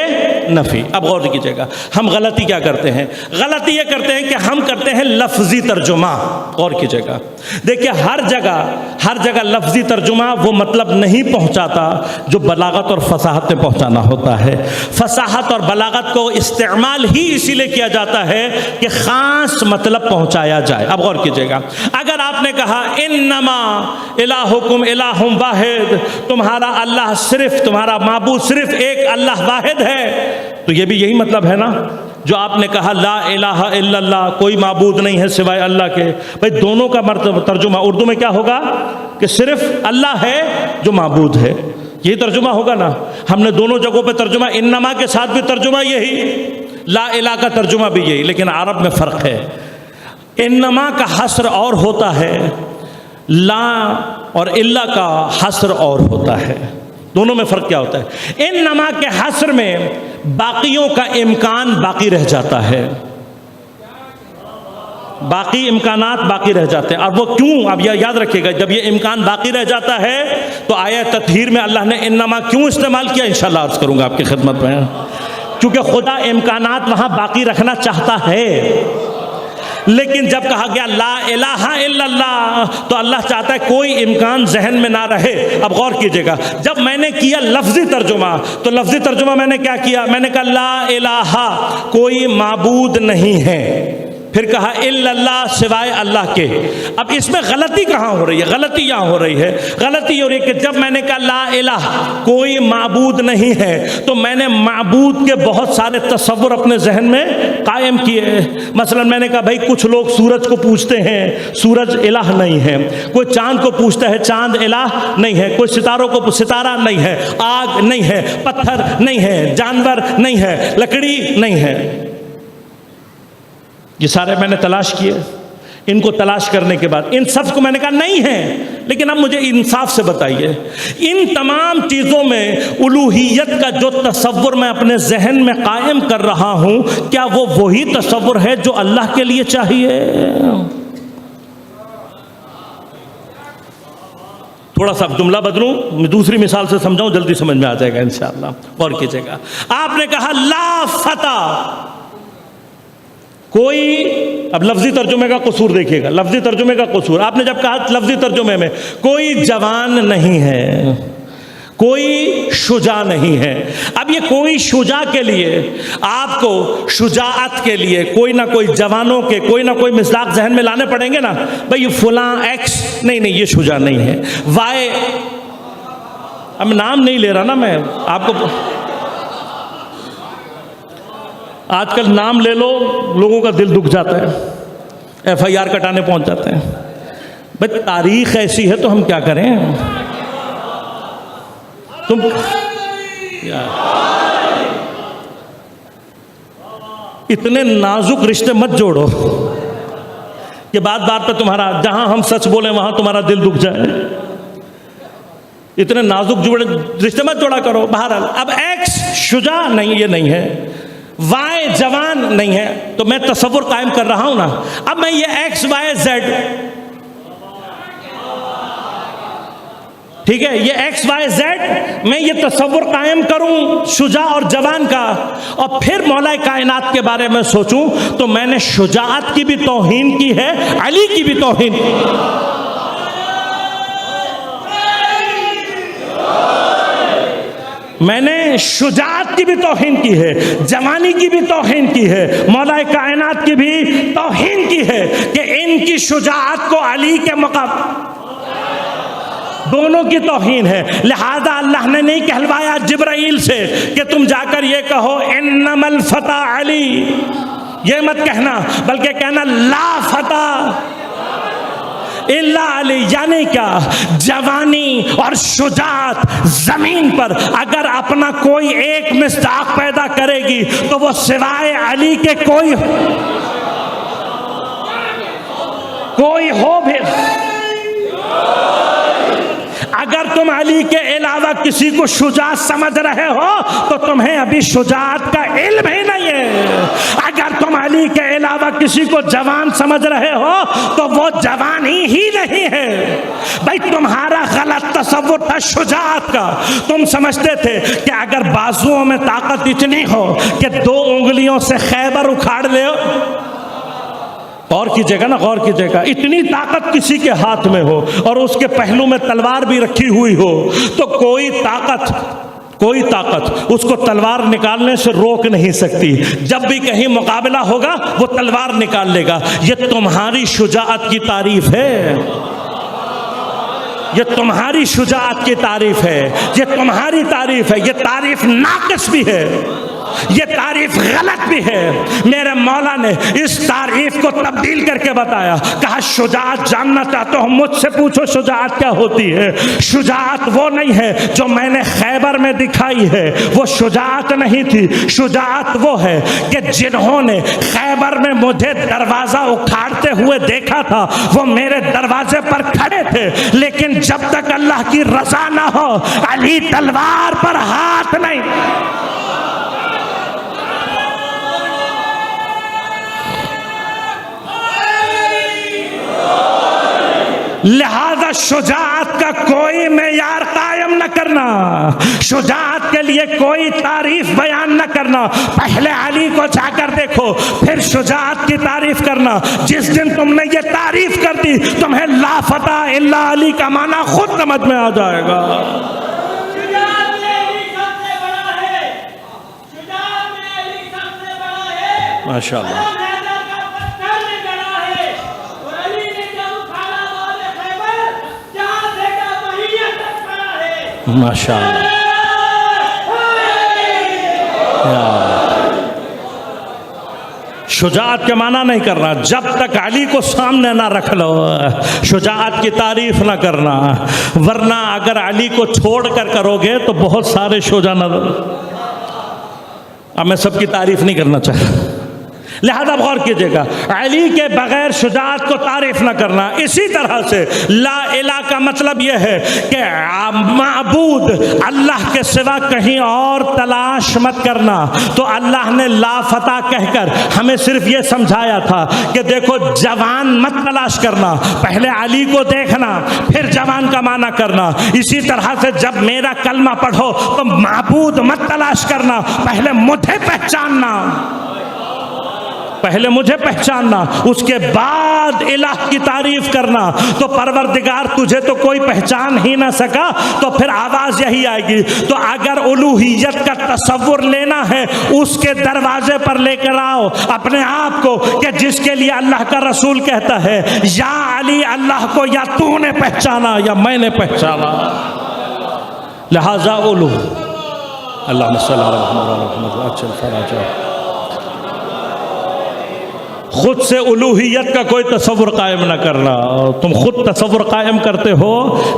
نفی۔ اب غور کیجیے گا، ہم غلطی کیا کرتے ہیں؟ غلطی یہ کرتے ہیں کہ ہم کرتے ہیں لفظی ترجمہ۔ غور کیجیے گا، دیکھیے ہر جگہ لفظی ترجمہ وہ مطلب نہیں پہنچاتا جو بلاغت اور فصاحت میں پہنچانا ہوتا ہے۔ فصاحت اور بلاغت کو استعمال ہی اسی لیے کیا جاتا ہے کہ خاص مطلب پہنچایا جائے۔ اب غور کیجیے گا، اگر آپ نے کہا انما الہکم الہ واحد، تمہارا اللہ صرف، تمہارا معبود صرف ایک اللہ واحد ہے، تو یہ بھی یہی مطلب ہے نا جو آپ نے کہا لا الہ الا اللہ، کوئی معبود نہیں ہے سوائے اللہ کے۔ بھائی دونوں کا ترجمہ اردو میں کیا ہوگا کہ صرف اللہ ہے جو معبود ہے، یہی ترجمہ ہوگا نا۔ ہم نے دونوں جگہوں پہ ترجمہ، انما کے ساتھ بھی ترجمہ یہی، لا الہ کا ترجمہ بھی یہی، لیکن عرب میں فرق ہے۔ انما کا حصر اور ہوتا ہے، لا اور الا کا حصر اور ہوتا ہے۔ دونوں میں فرق کیا ہوتا ہے؟ انما کے حصر میں باقیوں کا امکان باقی رہ جاتا ہے، باقی امکانات باقی رہ جاتے ہیں۔ اور وہ کیوں؟ اب یہ یاد رکھیے گا، جب یہ امکان باقی رہ جاتا ہے تو آیہ تطہیر میں اللہ نے انما کیوں استعمال کیا، انشاءاللہ عرض کروں گا آپ کی خدمت میں۔ کیونکہ خدا امکانات وہاں باقی رکھنا چاہتا ہے، لیکن جب کہا گیا لا الہ الا اللہ تو اللہ چاہتا ہے کوئی امکان ذہن میں نہ رہے۔ اب غور کیجئے گا، جب میں نے کیا لفظی ترجمہ تو لفظی ترجمہ میں نے کیا کیا؟ میں نے کہا لا الہ، کوئی معبود نہیں ہے، پھر کہا الا اللہ، سوائے اللہ کے۔ اب اس میں غلطی کہاں ہو رہی ہے؟ غلطی یہاں ہو رہی ہے، غلطی ہو رہی ہے کہ جب میں نے کہا لا الہ، کوئی معبود نہیں ہے، تو میں نے معبود کے بہت سارے تصور اپنے ذہن میں قائم کیے۔ مثلا میں نے کہا بھائی کچھ لوگ سورج کو پوجتے ہیں، سورج الہ نہیں ہے، کوئی چاند کو پوجتا ہے، چاند الہ نہیں ہے، کوئی ستاروں کو ستارہ نہیں ہے، آگ نہیں ہے، پتھر نہیں ہے، جانور نہیں ہے، لکڑی نہیں ہے۔ یہ سارے میں نے تلاش کیے، ان کو تلاش کرنے کے بعد ان سب کو میں نے کہا نہیں ہے، لیکن اب مجھے انصاف سے بتائیے ان تمام چیزوں میں الوہیت کا جو تصور میں اپنے ذہن میں قائم کر رہا ہوں، کیا وہ وہی تصور ہے جو اللہ کے لیے چاہیے؟ تھوڑا سا جملہ بدلوں، میں دوسری مثال سے سمجھاؤں، جلدی سمجھ میں آ جائے گا انشاءاللہ۔ غور کیجئے گا، آپ نے کہا لا فتح، کوئی، اب لفظی ترجمے کا قصور دیکھیے گا، لفظی ترجمے کا قصور، آپ نے جب کہا لفظی ترجمے میں کوئی جوان نہیں ہے، کوئی شجاع نہیں ہے۔ اب یہ کوئی شجاع کے لیے آپ کو شجاعت کے لیے کوئی نہ کوئی جوانوں کے کوئی نہ کوئی مصداق ذہن میں لانے پڑیں گے نا۔ بھئی فلاں ایکس، نہیں یہ شجاع نہیں ہے، وائی، اب نام نہیں لے رہا نا میں آپ کو، آج کل نام لے لو لوگوں کا دل دکھ جاتا ہے، ایف آئی آر کٹانے پہنچ جاتے ہیں۔ بھئی تاریخ ایسی ہے تو ہم کیا کریں؟ تم اتنے نازک رشتے مت جوڑو کہ بات بات پہ تمہارا، جہاں ہم سچ بولیں وہاں تمہارا دل دکھ جائے۔ اتنے نازک رشتے مت جوڑا کرو۔ بہرحال اب ایکس شجاع نہیں، یہ نہیں ہے، وائی جوان نہیں ہے، تو میں تصور قائم کر رہا ہوں نا۔ اب میں یہ ایکس وائی زیڈ، ٹھیک ہے، یہ ایکس وائی زیڈ میں یہ تصور قائم کروں شجاع اور جوان کا، اور پھر مولا کائنات کے بارے میں سوچوں، تو میں نے شجاعت کی بھی توہین کی ہے، علی کی بھی توہین کی ہے۔ میں نے شجاعت کی بھی توہین کی ہے، جوانی کی بھی توہین کی ہے، مولا کائنات کی بھی توہین کی ہے کہ ان کی شجاعت کو علی کے مقام دونوں کی توہین ہے. لہذا اللہ نے نہیں کہلوایا جبرائیل سے کہ تم جا کر یہ کہو انما الفتح علی، یہ مت کہنا، بلکہ کہنا لا فتح الا علی. یعنی کیا؟ جوانی اور شجاعت زمین پر اگر اپنا کوئی ایک مصداق پیدا کرے گی تو وہ سوائے علی کے کوئی ہو بھی. اگر تم علی کے علاوہ کسی کو شجاع سمجھ رہے ہو تو تمہیں ابھی شجاعت کا علم ہی نہیں ہے. اگر تم علی کے علاوہ کسی کو جوان سمجھ رہے ہو تو وہ جوانی ہی نہیں ہے. بھائی تمہارا غلط تصور تھا شجاعت کا. تم سمجھتے تھے کہ اگر بازوؤں میں طاقت اتنی ہو کہ 2 انگلیوں سے خیبر اکھاڑ لے. غور کیجئے گا نا، غور کیجئے گا. اتنی طاقت کسی کے ہاتھ میں ہو اور اس کے پہلو میں تلوار بھی رکھی ہوئی ہو تو کوئی طاقت اس کو تلوار نکالنے سے روک نہیں سکتی. جب بھی کہیں مقابلہ ہوگا وہ تلوار نکال لے گا. یہ تمہاری شجاعت کی تعریف ہے، یہ تمہاری شجاعت کی تعریف ہے، یہ تمہاری تعریف ہے. یہ تعریف ناقص بھی ہے، یہ تعریف غلط بھی ہے. میرے مولا نے اس تعریف کو تبدیل کر کے بتایا. کہا شجاعت جاننا چاہتے ہو مجھ سے پوچھو شجاعت کیا ہوتی ہے. شجاعت وہ نہیں ہے جو میں نے خیبر میں دکھائی ہے، وہ شجاعت نہیں تھی. شجاعت وہ ہے کہ جنہوں نے خیبر میں مجھے دروازہ اکھاڑتے ہوئے دیکھا تھا وہ میرے دروازے پر کھڑے تھے، لیکن جب تک اللہ کی رضا نہ ہو علی تلوار پر ہاتھ نہیں. لہذا شجاعت کا کوئی معیار قائم نہ کرنا، شجاعت کے لیے کوئی تعریف بیان نہ کرنا. پہلے علی کو جا کر دیکھو پھر شجاعت کی تعریف کرنا. جس دن تم نے یہ تعریف کر دی تمہیں لا فتح الا علی کا معنی خود سمجھ میں آ جائے گا. ماشاء اللہ. ماشاء اللہ. شجاعت کے معنی نہیں کرنا جب تک علی کو سامنے نہ رکھ لو. شجاعت کی تعریف نہ کرنا، ورنہ اگر علی کو چھوڑ کر کرو گے تو بہت سارے شجاع نظر. اب میں سب کی تعریف نہیں کرنا چاہتا، لہذا غور کیجئے گا. علی کے بغیر شجاعت کو تعریف نہ کرنا. اسی طرح سے لا الہ کا مطلب یہ ہے کہ معبود اللہ کے سوا کہیں اور تلاش مت کرنا. تو اللہ نے لا فتح کہہ کر ہمیں صرف یہ سمجھایا تھا کہ دیکھو جوان مت تلاش کرنا، پہلے علی کو دیکھنا پھر جوان کا معنی کرنا. اسی طرح سے جب میرا کلمہ پڑھو تو معبود مت تلاش کرنا، پہلے مجھے پہچاننا، پہلے مجھے پہچاننا، اس کے بعد الہ کی تعریف کرنا. تو پروردگار تجھے تو کوئی پہچان ہی نہ سکا تو پھر آواز یہی آئے گی. تو اگر الوہیت کا تصور لینا ہے اس کے دروازے پر لے کر آؤ اپنے آپ کو کہ جس کے لیے اللہ کا رسول کہتا ہے یا علی اللہ کو یا تو نے پہچانا یا میں نے پہچانا. لہذا اللہم صلی اللہ علیہ وسلم. اچھا فراجہ خود سے الوہیت کا کوئی تصور قائم نہ کرنا. تم خود تصور قائم کرتے ہو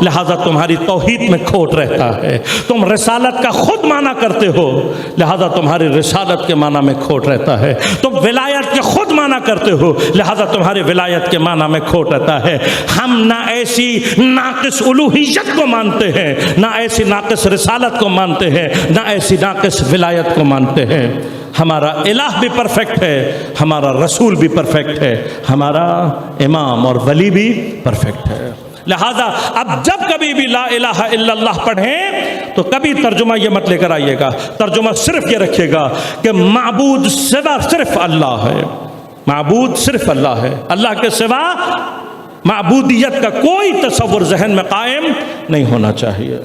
لہذا تمہاری توحید میں کھوٹ رہتا ہے. تم رسالت کا خود معنی کرتے ہو لہذا تمہاری رسالت کے معنی میں کھوٹ رہتا ہے. تم ولایت کے خود معنی کرتے ہو لہذا تمہاری ولایت کے معنی میں کھوٹ رہتا ہے. ہم نہ ایسی ناقص الوہیت کو مانتے ہیں، نہ ایسی ناقص رسالت کو مانتے ہیں، نہ ایسی ناقص ولایت کو مانتے ہیں. ہمارا الہ بھی پرفیکٹ ہے، ہمارا رسول بھی پرفیکٹ ہے، ہمارا امام اور ولی بھی پرفیکٹ ہے. لہذا اب جب کبھی بھی لا الہ الا اللہ پڑھیں تو کبھی ترجمہ یہ مت لے کر آئیے گا. ترجمہ صرف یہ رکھیے گا کہ معبود سوا صرف اللہ ہے، معبود صرف اللہ ہے، اللہ کے سوا معبودیت کا کوئی تصور ذہن میں قائم نہیں ہونا چاہیے.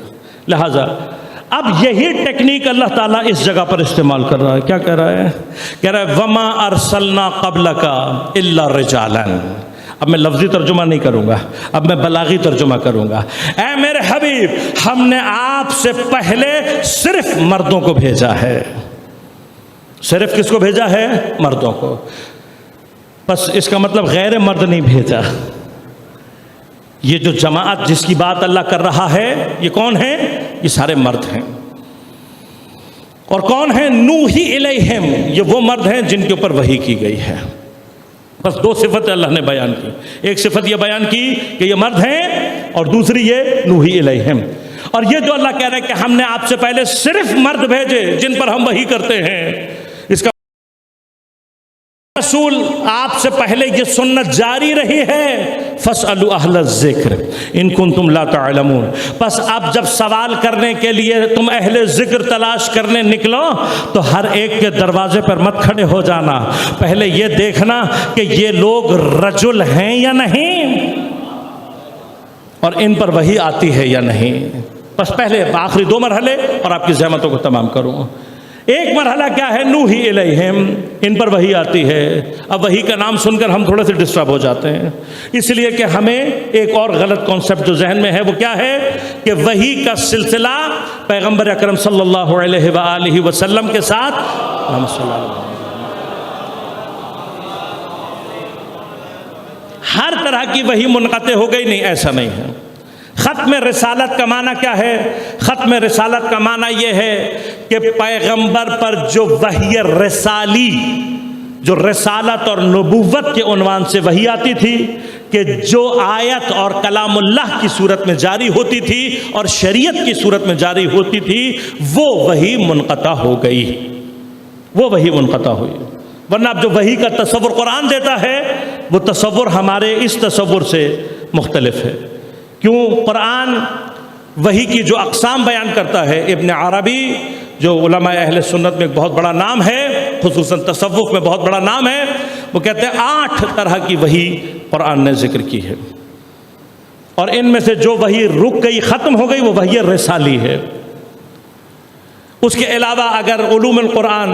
لہذا اب یہی ٹیکنیک اللہ تعالیٰ اس جگہ پر استعمال کر رہا ہے. کیا کہہ رہا ہے؟ کہہ رہا ہے وَمَا أَرْسَلْنَا قَبْلَكَ إِلَّا رِجَالًا. اب میں لفظی ترجمہ نہیں کروں گا، اب میں بلاغی ترجمہ کروں گا۔ اے میرے حبیب، ہم نے آپ سے پہلے صرف مردوں کو بھیجا ہے۔ صرف کس کو بھیجا ہے؟ مردوں کو۔ بس اس کا مطلب غیر مرد نہیں بھیجا۔ یہ جو جماعت جس کی بات اللہ کر رہا ہے یہ کون ہے؟ یہ سارے مرد ہیں۔ اور کون ہیں؟ نوحی الیہم، یہ وہ مرد ہیں جن کے اوپر وحی کی گئی ہے۔ بس دو صفت اللہ نے بیان کی، ایک صفت یہ بیان کی کہ یہ مرد ہیں، اور دوسری یہ نوحی الیہم۔ اور یہ جو اللہ کہہ رہا ہے کہ ہم نے آپ سے پہلے صرف مرد بھیجے جن پر ہم وحی کرتے ہیں، اس کا رسول آپ سے پہلے یہ سنت جاری رہی ہے، فَاسْأَلُوا أَهْلَ الذِّكْرِ إِن كُنتُمْ لَا تَعْلَمُونَ۔ بس اب جب سوال کرنے کے لیے تم اہل ذکر تلاش کرنے نکلو تو ہر ایک کے دروازے پر مت کھڑے ہو جانا، پہلے یہ دیکھنا کہ یہ لوگ رجل ہیں یا نہیں، اور ان پر وحی آتی ہے یا نہیں۔ بس پہلے آخری دو مرحلے اور آپ کی زحمتوں کو تمام کروں۔ ایک مرحلہ کیا ہے؟ نوحی الیہم، ان پر وحی آتی ہے۔ اب وحی کا نام سن کر ہم تھوڑے سے ڈسٹرب ہو جاتے ہیں، اس لیے کہ ہمیں ایک اور غلط کانسیپٹ جو ذہن میں ہے وہ کیا ہے کہ وحی کا سلسلہ پیغمبر اکرم صلی اللہ علیہ وآلہ وسلم کے ساتھ ہر طرح کی وحی منقطع ہو گئی، نہیں، ایسا نہیں ہے۔ ختم رسالت کا معنی کیا ہے؟ ختم رسالت کا معنی یہ ہے کہ پیغمبر پر جو وحی رسالی، جو رسالت اور نبوت کے عنوان سے وحی آتی تھی، کہ جو آیت اور کلام اللہ کی صورت میں جاری ہوتی تھی اور شریعت کی صورت میں جاری ہوتی تھی، وہ وحی منقطع ہو گئی، وہ وحی منقطع ہوئی۔ ورنہ اب جو وحی کا تصور قرآن دیتا ہے وہ تصور ہمارے اس تصور سے مختلف ہے۔ کیوں؟ قرآن وحی کی جو اقسام بیان کرتا ہے، ابن عربی جو علماء اہل سنت میں ایک بہت بڑا نام ہے، خصوصاً تصوف میں بہت بڑا نام ہے، وہ کہتے ہیں 8 طرح کی وحی قرآن نے ذکر کی ہے، اور ان میں سے جو وحی رک گئی، ختم ہو گئی، وہ وحی رسالی ہے۔ اس کے علاوہ اگر علوم القرآن،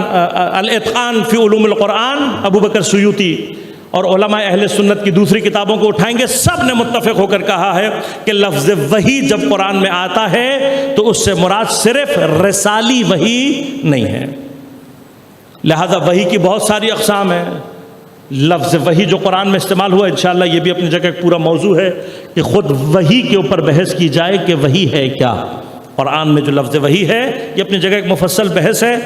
الاتقان فی علوم القرآن، ابو بکر سیوطی اور علماء اہل سنت کی دوسری کتابوں کو اٹھائیں گے، سب نے متفق ہو کر کہا ہے کہ لفظ وحی جب قرآن میں آتا ہے تو اس سے مراد صرف رسالی وحی نہیں ہے۔ لہذا وحی کی بہت ساری اقسام ہیں۔ لفظ وحی جو قرآن میں استعمال ہوا، انشاءاللہ یہ بھی اپنی جگہ ایک پورا موضوع ہے کہ خود وحی کے اوپر بحث کی جائے کہ وحی ہے کیا۔ قرآن میں جو لفظ وحی ہے یہ اپنی جگہ ایک مفصل بحث ہے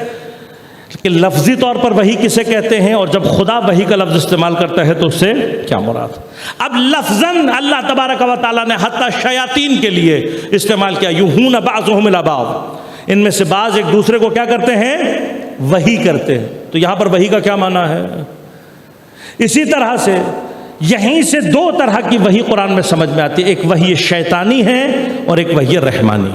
کہ لفظی طور پر وحی کسے کہتے ہیں، اور جب خدا وحی کا لفظ استعمال کرتا ہے تو اس سے کیا مراد۔ اب لفظاً اللہ تبارک و تعالیٰ نے حتیٰ شیاطین کے لیے استعمال کیا، یوحون بعضهم الی بعض، ان میں سے بعض ایک دوسرے کو کیا کرتے ہیں؟ وحی کرتے ہیں۔ تو یہاں پر وحی کا کیا معنی ہے؟ اسی طرح سے یہیں سے 2 طرح کی وحی قرآن میں سمجھ میں آتی ہے، ایک وحی شیطانی ہے اور ایک وحی رحمانی۔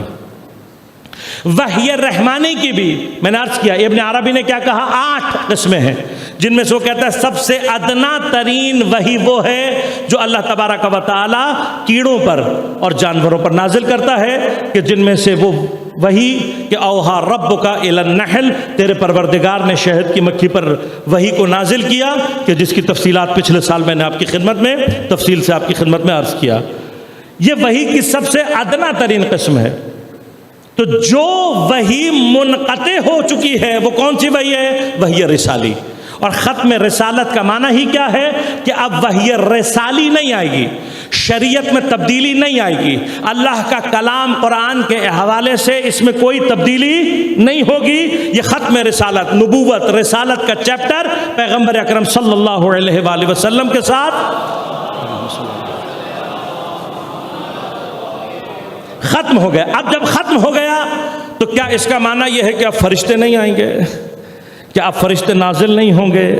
وحی رحمانی کی بھی میں نے عرض کیا، ابن عربی نے کیا کہا، 8 قسمیں ہیں، جن میں سے وہ کہتا ہے سب سے ادنا ترین وحی وہ ہے جو اللہ تبارک و تعالی کیڑوں پر اور جانوروں پر نازل کرتا ہے، کہ جن میں سے وہ وحی کہ اوہا ربک الی النحل، تیرے پروردگار نے شہد کی مکھی پر وحی کو نازل کیا، کہ جس کی تفصیلات پچھلے سال میں نے آپ کی خدمت میں تفصیل سے آپ کی خدمت میں عرض کیا۔ یہ وحی کی سب سے ادنا ترین قسم ہے۔ تو جو وحی منقطع ہو چکی ہے وہ کون سی وحی ہے؟ وحی رسالی۔ اور ختم رسالت کا معنی ہی کیا ہے کہ اب وحی رسالی نہیں آئے گی، شریعت میں تبدیلی نہیں آئے گی، اللہ کا کلام قرآن کے حوالے سے اس میں کوئی تبدیلی نہیں ہوگی۔ یہ ختم رسالت، نبوت، رسالت کا چیپٹر پیغمبر اکرم صلی اللہ علیہ وآلہ وسلم کے ساتھ ختم ہو گیا۔ اب جب ختم ہو گیا تو کیا اس کا معنی یہ ہے کہ اب فرشتے نہیں آئیں گے؟ کیا اب فرشتے نازل نہیں ہوں گے؟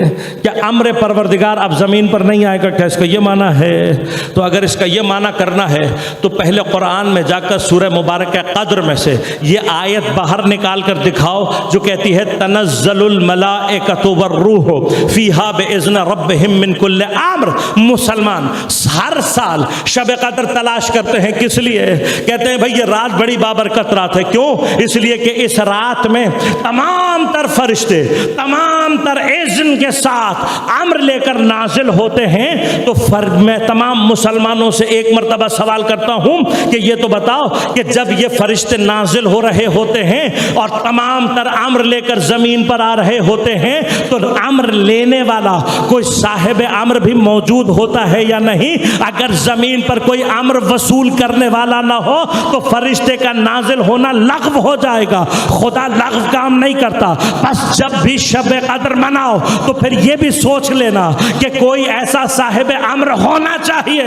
کیا امر پروردگار اب زمین پر نہیں آئے گا؟ کیا اس کا یہ معنی ہے؟ تو اگر اس کا یہ معنی کرنا ہے تو پہلے قرآن میں جا کر سورہ مبارکہ قدر میں سے یہ آیت باہر نکال کر دکھاؤ جو کہتی ہے تنزل الملائکۃ والروح فیہا باذن ربہم من کل امر۔ مسلمان ہر سال شب قدر تلاش کرتے ہیں، کس لیے؟ کہتے ہیں بھئی یہ رات بڑی بابرکت رات ہے۔ کیوں؟ اس لیے کہ اس رات میں تمام تر فرشتے، تمام تر اذن کے ساتھ امر لے کر نازل ہوتے ہیں، تو میں تمام مسلمانوں سے ایک مرتبہ سوال کرتا ہوں کہ یہ تو بتاؤ کہ جب یہ فرشتے نازل ہو رہے ہوتے ہیں اور تمام تر امر لے کر زمین پر آ رہے ہوتے ہیں، تو امر لینے والا کوئی صاحب امر بھی موجود ہوتا ہے یا نہیں؟ اگر زمین پر کوئی امر وصول کرنے والا نہ ہو تو فرشتے کا نازل ہونا لغو ہو جائے گا۔ خدا لغو کام نہیں کرتا۔ بس جب بھی شب قدر مناؤ تو پھر یہ بھی سوچ لینا کہ کوئی ایسا صاحب امر ہونا چاہیے،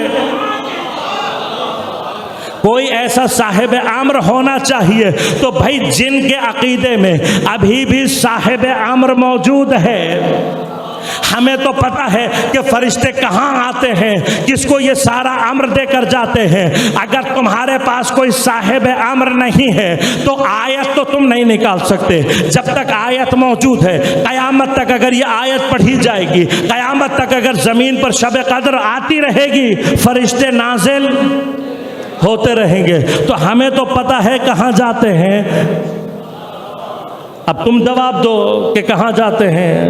کوئی ایسا صاحب امر ہونا چاہیے۔ تو بھائی جن کے عقیدے میں ابھی بھی صاحب امر موجود ہے، ہمیں تو پتہ ہے کہ فرشتے کہاں آتے ہیں، کس کو یہ سارا امر دے کر جاتے ہیں۔ اگر تمہارے پاس کوئی صاحب امر نہیں ہے تو آیت تو تم نہیں نکال سکتے۔ جب تک آیت موجود ہے، قیامت تک اگر یہ آیت پڑھی جائے گی، قیامت تک اگر زمین پر شب قدر آتی رہے گی، فرشتے نازل ہوتے رہیں گے، تو ہمیں تو پتہ ہے کہاں جاتے ہیں۔ اب تم جواب دو کہ کہاں جاتے ہیں۔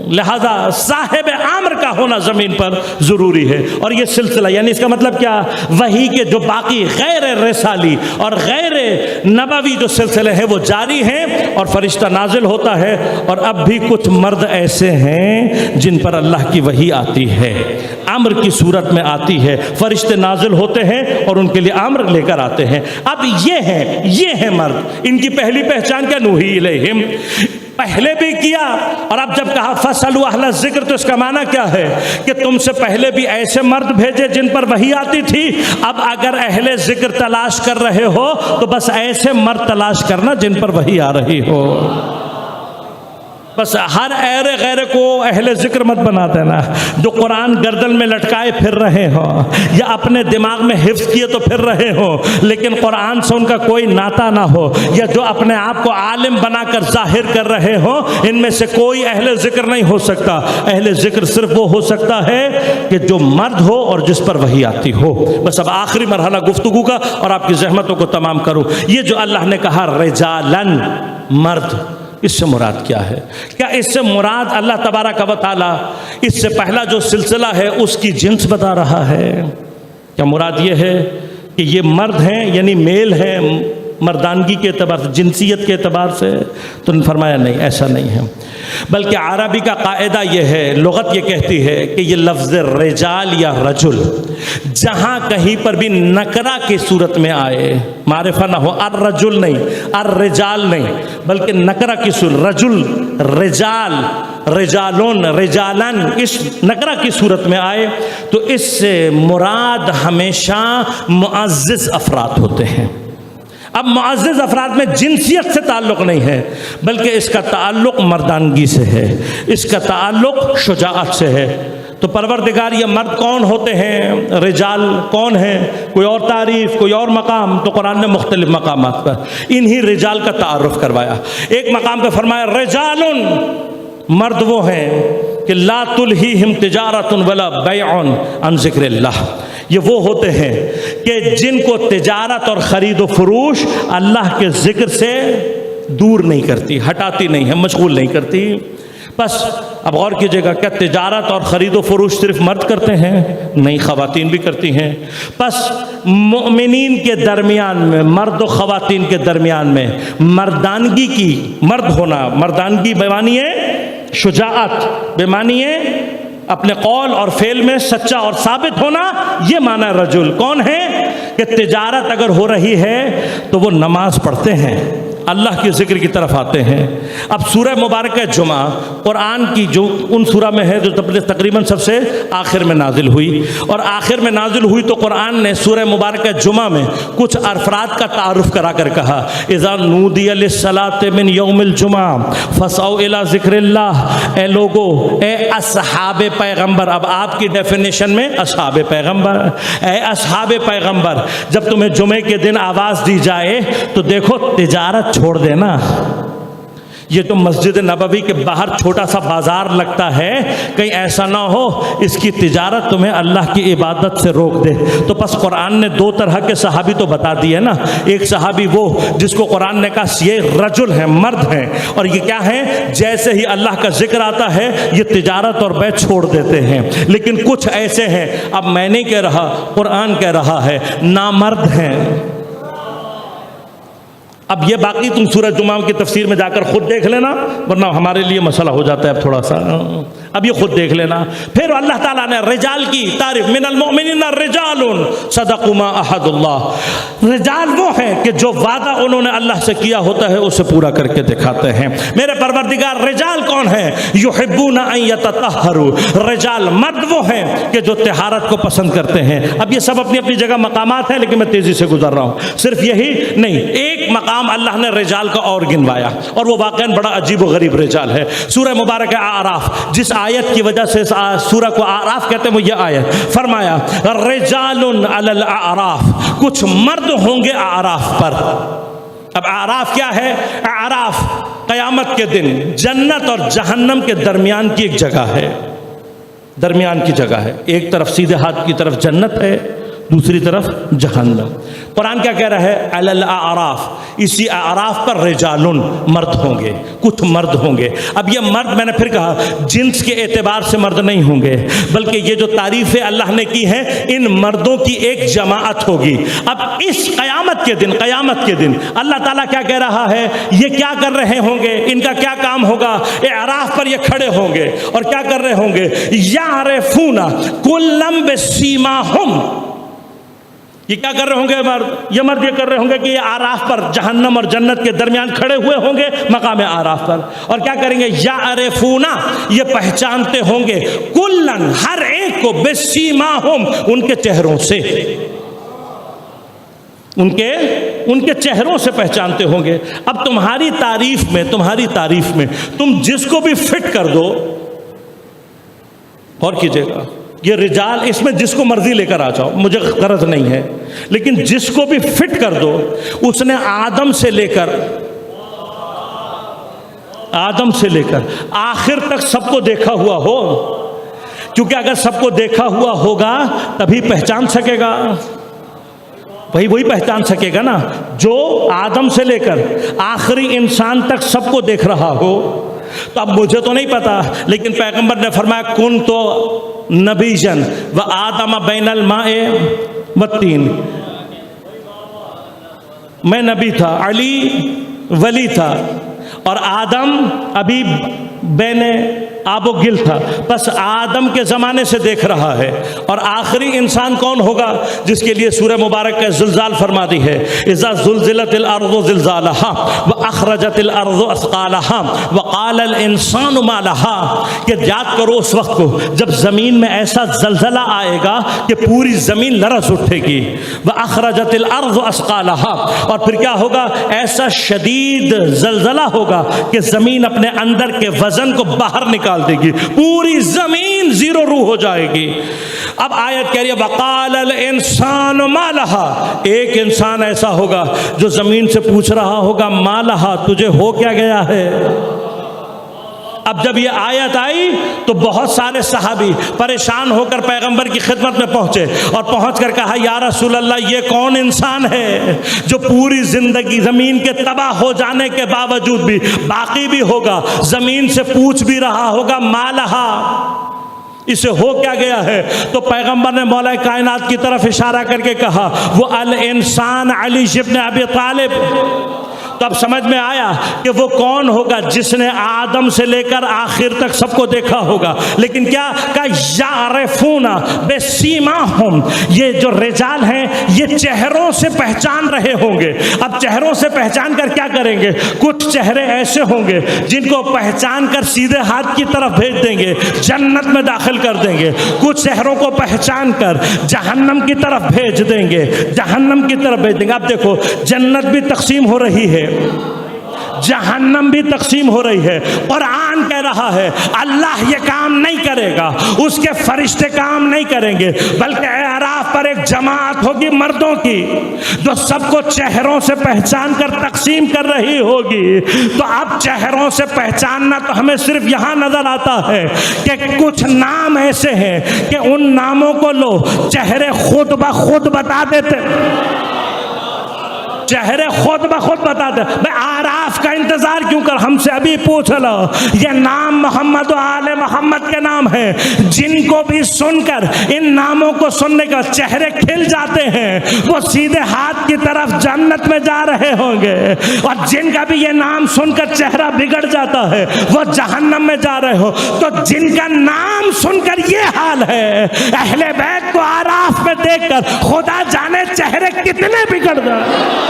لہذا صاحب امر کا ہونا زمین پر ضروری ہے۔ اور یہ سلسلہ یعنی اس کا مطلب کیا؟ وحی کے جو باقی غیر رسالی اور غیر نبوی جو سلسلے ہیں وہ جاری ہیں اور فرشتہ نازل ہوتا ہے۔ اور اب بھی کچھ مرد ایسے ہیں جن پر اللہ کی وحی آتی ہے، امر کی صورت میں آتی ہے، فرشتے نازل ہوتے ہیں اور ان کے لیے امر لے کر آتے ہیں۔ اب یہ ہیں مرد۔ ان کی پہلی پہچان کیا؟ نوحی الیہم، پہلے بھی کیا، اور اب جب کہا فَاسْأَلُوا أَهْلَ الذِّكْرِ تو اس کا معنی کیا ہے کہ تم سے پہلے بھی ایسے مرد بھیجے جن پر وحی آتی تھی۔ اب اگر اہل ذکر تلاش کر رہے ہو تو بس ایسے مرد تلاش کرنا جن پر وحی آ رہی ہو۔ بس ہر ایرے غیرے کو اہل ذکر مت بنا دینا، جو قرآن گردن میں لٹکائے پھر رہے ہوں یا اپنے دماغ میں حفظ کیے تو پھر رہے ہوں لیکن قرآن سے ان کا کوئی ناطہ نہ ہو، یا جو اپنے آپ کو عالم بنا کر ظاہر کر رہے ہوں، ان میں سے کوئی اہل ذکر نہیں ہو سکتا۔ اہل ذکر صرف وہ ہو سکتا ہے کہ جو مرد ہو اور جس پر وحی آتی ہو۔ بس اب آخری مرحلہ گفتگو کا اور آپ کی زحمتوں کو تمام کروں۔ یہ جو اللہ نے کہا رجالن، مرد، اس سے مراد کیا ہے؟ کیا اس سے مراد اللہ تبارک و تعالی اس سے پہلا جو سلسلہ ہے اس کی جنس بتا رہا ہے؟ کیا مراد یہ ہے کہ یہ مرد ہیں یعنی میل ہیں مردانگی کے اعتبار سے، جنسیت کے اعتبار سے؟ تو نے فرمایا نہیں، ایسا نہیں ہے، بلکہ عربی کا قاعدہ یہ ہے، لغت یہ کہتی ہے کہ یہ لفظ رجال یا رجل جہاں کہیں پر بھی نکرہ کی صورت میں آئے، معرفہ نہ ہو، الرجل نہیں، الرجال نہیں، بلکہ نکرہ کی صورت، رجل، رجال، رجالون، رجالن، اس نکرہ کی صورت میں آئے تو اس سے مراد ہمیشہ معزز افراد ہوتے ہیں۔ اب معزز افراد میں جنسیت سے تعلق نہیں ہے بلکہ اس کا تعلق مردانگی سے ہے، اس کا تعلق شجاعت سے ہے۔ تو پروردگار یہ مرد کون ہوتے ہیں، رجال کون ہیں، کوئی اور تعریف، کوئی اور مقام؟ تو قرآن نے مختلف مقامات پر انہی رجال کا تعارف کروایا۔ ایک مقام پہ فرمایا رجالن، مرد وہ ہیں کہ لا تلہیہم تجارت ولا بیع عن ذکر اللہ، یہ وہ ہوتے ہیں کہ جن کو تجارت اور خرید و فروش اللہ کے ذکر سے دور نہیں کرتی، ہٹاتی نہیں ہے، مشغول نہیں کرتی۔ بس اب غور کیجئے گا، کیا تجارت اور خرید و فروش صرف مرد کرتے ہیں؟ نہیں، خواتین بھی کرتی ہیں۔ بس مومنین کے درمیان میں، مرد و خواتین کے درمیان میں مردانگی کی، مرد ہونا، مردانگی بے معنی ہے شجاعت، بے معنی ہے اپنے قول اور فعل میں سچا اور ثابت ہونا، یہ معنی رجل کون ہے کہ تجارت اگر ہو رہی ہے تو وہ نماز پڑھتے ہیں، اللہ کے ذکر کی طرف آتے ہیں۔ اب سورہ مبارکہ جمعہ قرآن کی جو ان سورہ میں ہے جو تقریباً سب سے آخر میں نازل ہوئی، اور آخر میں نازل ہوئی تو قرآن نے سورہ مبارکہ جمعہ میں کچھ افراد کا تعارف کرا کر کہا اذا نودی للصلاۃ من یوم الجمعہ فاسعوا الی ذکر اللہ، اے لوگو، اے اصحاب پیغمبر، اب آپ کی ڈیفینیشن میں اصحاب پیغمبر، اے اصحاب پیغمبر، جب تمہیں جمعے کے دن آواز دی جائے تو دیکھو تجارت چھوڑ دینا، یہ جو مسجد نبوی کے باہر چھوٹا سا بازار لگتا ہے، کہیں ایسا نہ ہو اس کی تجارت تمہیں اللہ کی عبادت سے روک دے۔ تو پس قرآن نے دو طرح کے صحابی تو بتا دیے نا۔ ایک صحابی وہ جس کو قرآن نے کہا یہ رجل ہیں، مرد ہیں، اور یہ کیا ہیں، جیسے ہی اللہ کا ذکر آتا ہے یہ تجارت اور بیع چھوڑ دیتے ہیں۔ لیکن کچھ ایسے ہیں، اب میں نہیں کہہ رہا، قرآن کہہ رہا ہے، نامرد ہیں۔ اب یہ باقی تم سورہ جمعہ کی تفسیر میں جا کر خود دیکھ لینا، ورنہ ہمارے لیے مسئلہ ہو جاتا ہے اب تھوڑا سا، اب یہ خود دیکھ لینا۔ پھر اللہ تعالیٰ نے رجال کی تعریف، من المؤمنین رجال صدقوا ما عاهدوا اللہ، رجال وہ ہیں کہ جو وعدہ انہوں نے اللہ سے کیا ہوتا ہے اسے پورا کر کے دکھاتے ہیں۔ میرے پروردگار رجال کون ہیں؟ یحبون ان یتطہروا، رجال مرد وہ ہیں کہ جو طہارت کو پسند کرتے ہیں۔ اب یہ سب اپنی اپنی جگہ مقامات ہیں، لیکن میں تیزی سے گزر رہا ہوں۔ صرف یہی نہیں، ایک مقام اللہ نے رجال کا اور گنوایا، اور وہ واقعاً بڑا عجیب و غریب رجال ہے۔ سورہ مبارک اعراف، جس آیت کی وجہ سے سورہ کو اعراف کہتے ہیں وہ یہ آیت، فرمایا رجال علی الاعراف، کچھ مرد ہوں گے اعراف پر۔ اب اعراف کیا ہے؟ اعراف قیامت کے دن جنت اور جہنم کے درمیان کی ایک جگہ ہے، درمیان کی جگہ ہے۔ ایک طرف سیدھے ہاتھ کی طرف جنت ہے، دوسری طرف جہنم۔ قرآن کیا کہہ رہا ہے؟ علی الاعراف، اسی اعراف پر رجال، مرد ہوں گے، کچھ مرد ہوں گے۔ اب یہ مرد میں نے پھر کہا جنس کے اعتبار سے مرد نہیں ہوں گے، بلکہ یہ جو تعریفیں اللہ نے کی ہیں ان مردوں کی ایک جماعت ہوگی۔ اب اس قیامت کے دن اللہ تعالیٰ کیا کہہ رہا ہے؟ یہ کیا کر رہے ہوں گے؟ ان کا کیا کام ہوگا؟ اعراف پر یہ کھڑے ہوں گے اور کیا کر رہے ہوں گے؟ یعرفون کلا بسیماہم، یہ کیا کر رہے ہوں گے مرد؟ یہ مرد یہ کر رہے ہوں گے کہ یہ اعراف پر جہنم اور جنت کے درمیان کھڑے ہوئے ہوں گے مقام اعراف پر، اور کیا کریں گے؟ یعرفون، یہ پہچانتے ہوں گے، کلن، ہر ایک کو، بسیماہم، ان کے چہروں سے، ان کے چہروں سے پہچانتے ہوں گے۔ اب تمہاری تعریف میں تم جس کو بھی فٹ کر دو، اور کیجئے گا یہ رجال، اس میں جس کو مرضی لے کر آ جاؤ، مجھے غرض نہیں ہے، لیکن جس کو بھی فٹ کر دو، اس نے آدم سے لے کر آخر تک سب کو دیکھا ہوا ہو، کیونکہ اگر سب کو دیکھا ہوا ہوگا تبھی پہچان سکے گا، وہی پہچان سکے گا نا جو آدم سے لے کر آخری انسان تک سب کو دیکھ رہا ہو۔ تو اب مجھے تو نہیں پتا، لیکن پیغمبر نے فرمایا کن تو نبی جن و آدم بین الماء والتین، میں نبی تھا، علی ولی تھا، اور آدم ابھی بین آب و گل تھا، بس آدم کے زمانے سے دیکھ رہا ہے۔ اور آخری انسان کون ہوگا؟ جس کے لیے سورہ مبارک کا زلزال فرما دی ہے، اذا زلزلت الارض زلزالها واخرجت الارض اثقالها وقال الانسان ما لها، کہ یاد کرو اس وقت کو جب زمین میں ایسا زلزلہ آئے گا کہ پوری زمین لرز اٹھے گی، واخرجت الارض اثقالها، اور پھر کیا ہوگا؟ ایسا شدید زلزلہ ہوگا کہ زمین اپنے اندر کے وزن کو باہر نکال دے گی، پوری زمین زیرو رو ہو جائے گی۔ اب آیت کہہ رہی ہے وقال الانسان ما لها، ایک انسان ایسا ہوگا جو زمین سے پوچھ رہا ہوگا ما لها، تجھے ہو کیا گیا ہے؟ اب جب یہ آیت آئی تو بہت سارے صحابی پریشان ہو کر پیغمبر کی خدمت میں پہنچے، اور پہنچ کر کہا یا رسول اللہ یہ کون انسان ہے جو پوری زندگی زمین کے تباہ ہو جانے کے باوجود بھی باقی بھی ہوگا، زمین سے پوچھ بھی رہا ہوگا ما لہا، اسے ہو کیا گیا ہے؟ تو پیغمبر نے مولا کائنات کی طرف اشارہ کر کے کہا وہ الانسان علی ابن ابی طالب۔ تو اب سمجھ میں آیا کہ وہ کون ہوگا جس نے آدم سے لے کر آخر تک سب کو دیکھا ہوگا، لیکن کیا کہ یعرفون بسیماہم، یہ جو رجال ہیں یہ چہروں سے پہچان رہے ہوں گے۔ اب چہروں سے پہچان کر کیا کریں گے؟ کچھ چہرے ایسے ہوں گے جن کو پہچان کر سیدھے ہاتھ کی طرف بھیج دیں گے، جنت میں داخل کر دیں گے، کچھ چہروں کو پہچان کر جہنم کی طرف بھیج دیں گے، جہنم کی طرف بھیج دیں گے۔ اب دیکھو جنت بھی تقسیم ہو رہی ہے، جہنم بھی تقسیم ہو رہی ہے، قرآن کہہ رہا ہے اللہ یہ کام نہیں کرے گا، اس کے فرشتے کام نہیں کریں گے، بلکہ اعراف پر ایک جماعت ہوگی مردوں کی جو سب کو چہروں سے پہچان کر تقسیم کر رہی ہوگی. تو اب چہروں سے پہچاننا تو ہمیں صرف یہاں نظر آتا ہے کہ کچھ نام ایسے ہیں کہ ان ناموں کو لو چہرے خود بخود بتا دیتے، چہرے خود بخود بتاتے. میں آراف کا انتظار کیوں کر، ہم سے ابھی پوچھ لو. یہ نام محمد و آل محمد کے نام ہیں، جن کو بھی سن کر ان ناموں کو سننے کا چہرے کھل جاتے ہیں وہ سیدھے ہاتھ کی طرف جنت میں جا رہے ہوں گے، اور جن کا بھی یہ نام سن کر چہرہ بگڑ جاتا ہے وہ جہنم میں جا رہے ہو. تو جن کا نام سن کر یہ حال ہے، اہل بیت کو آراف میں دیکھ کر خدا جانے چہرے کتنے بگڑ جائیں.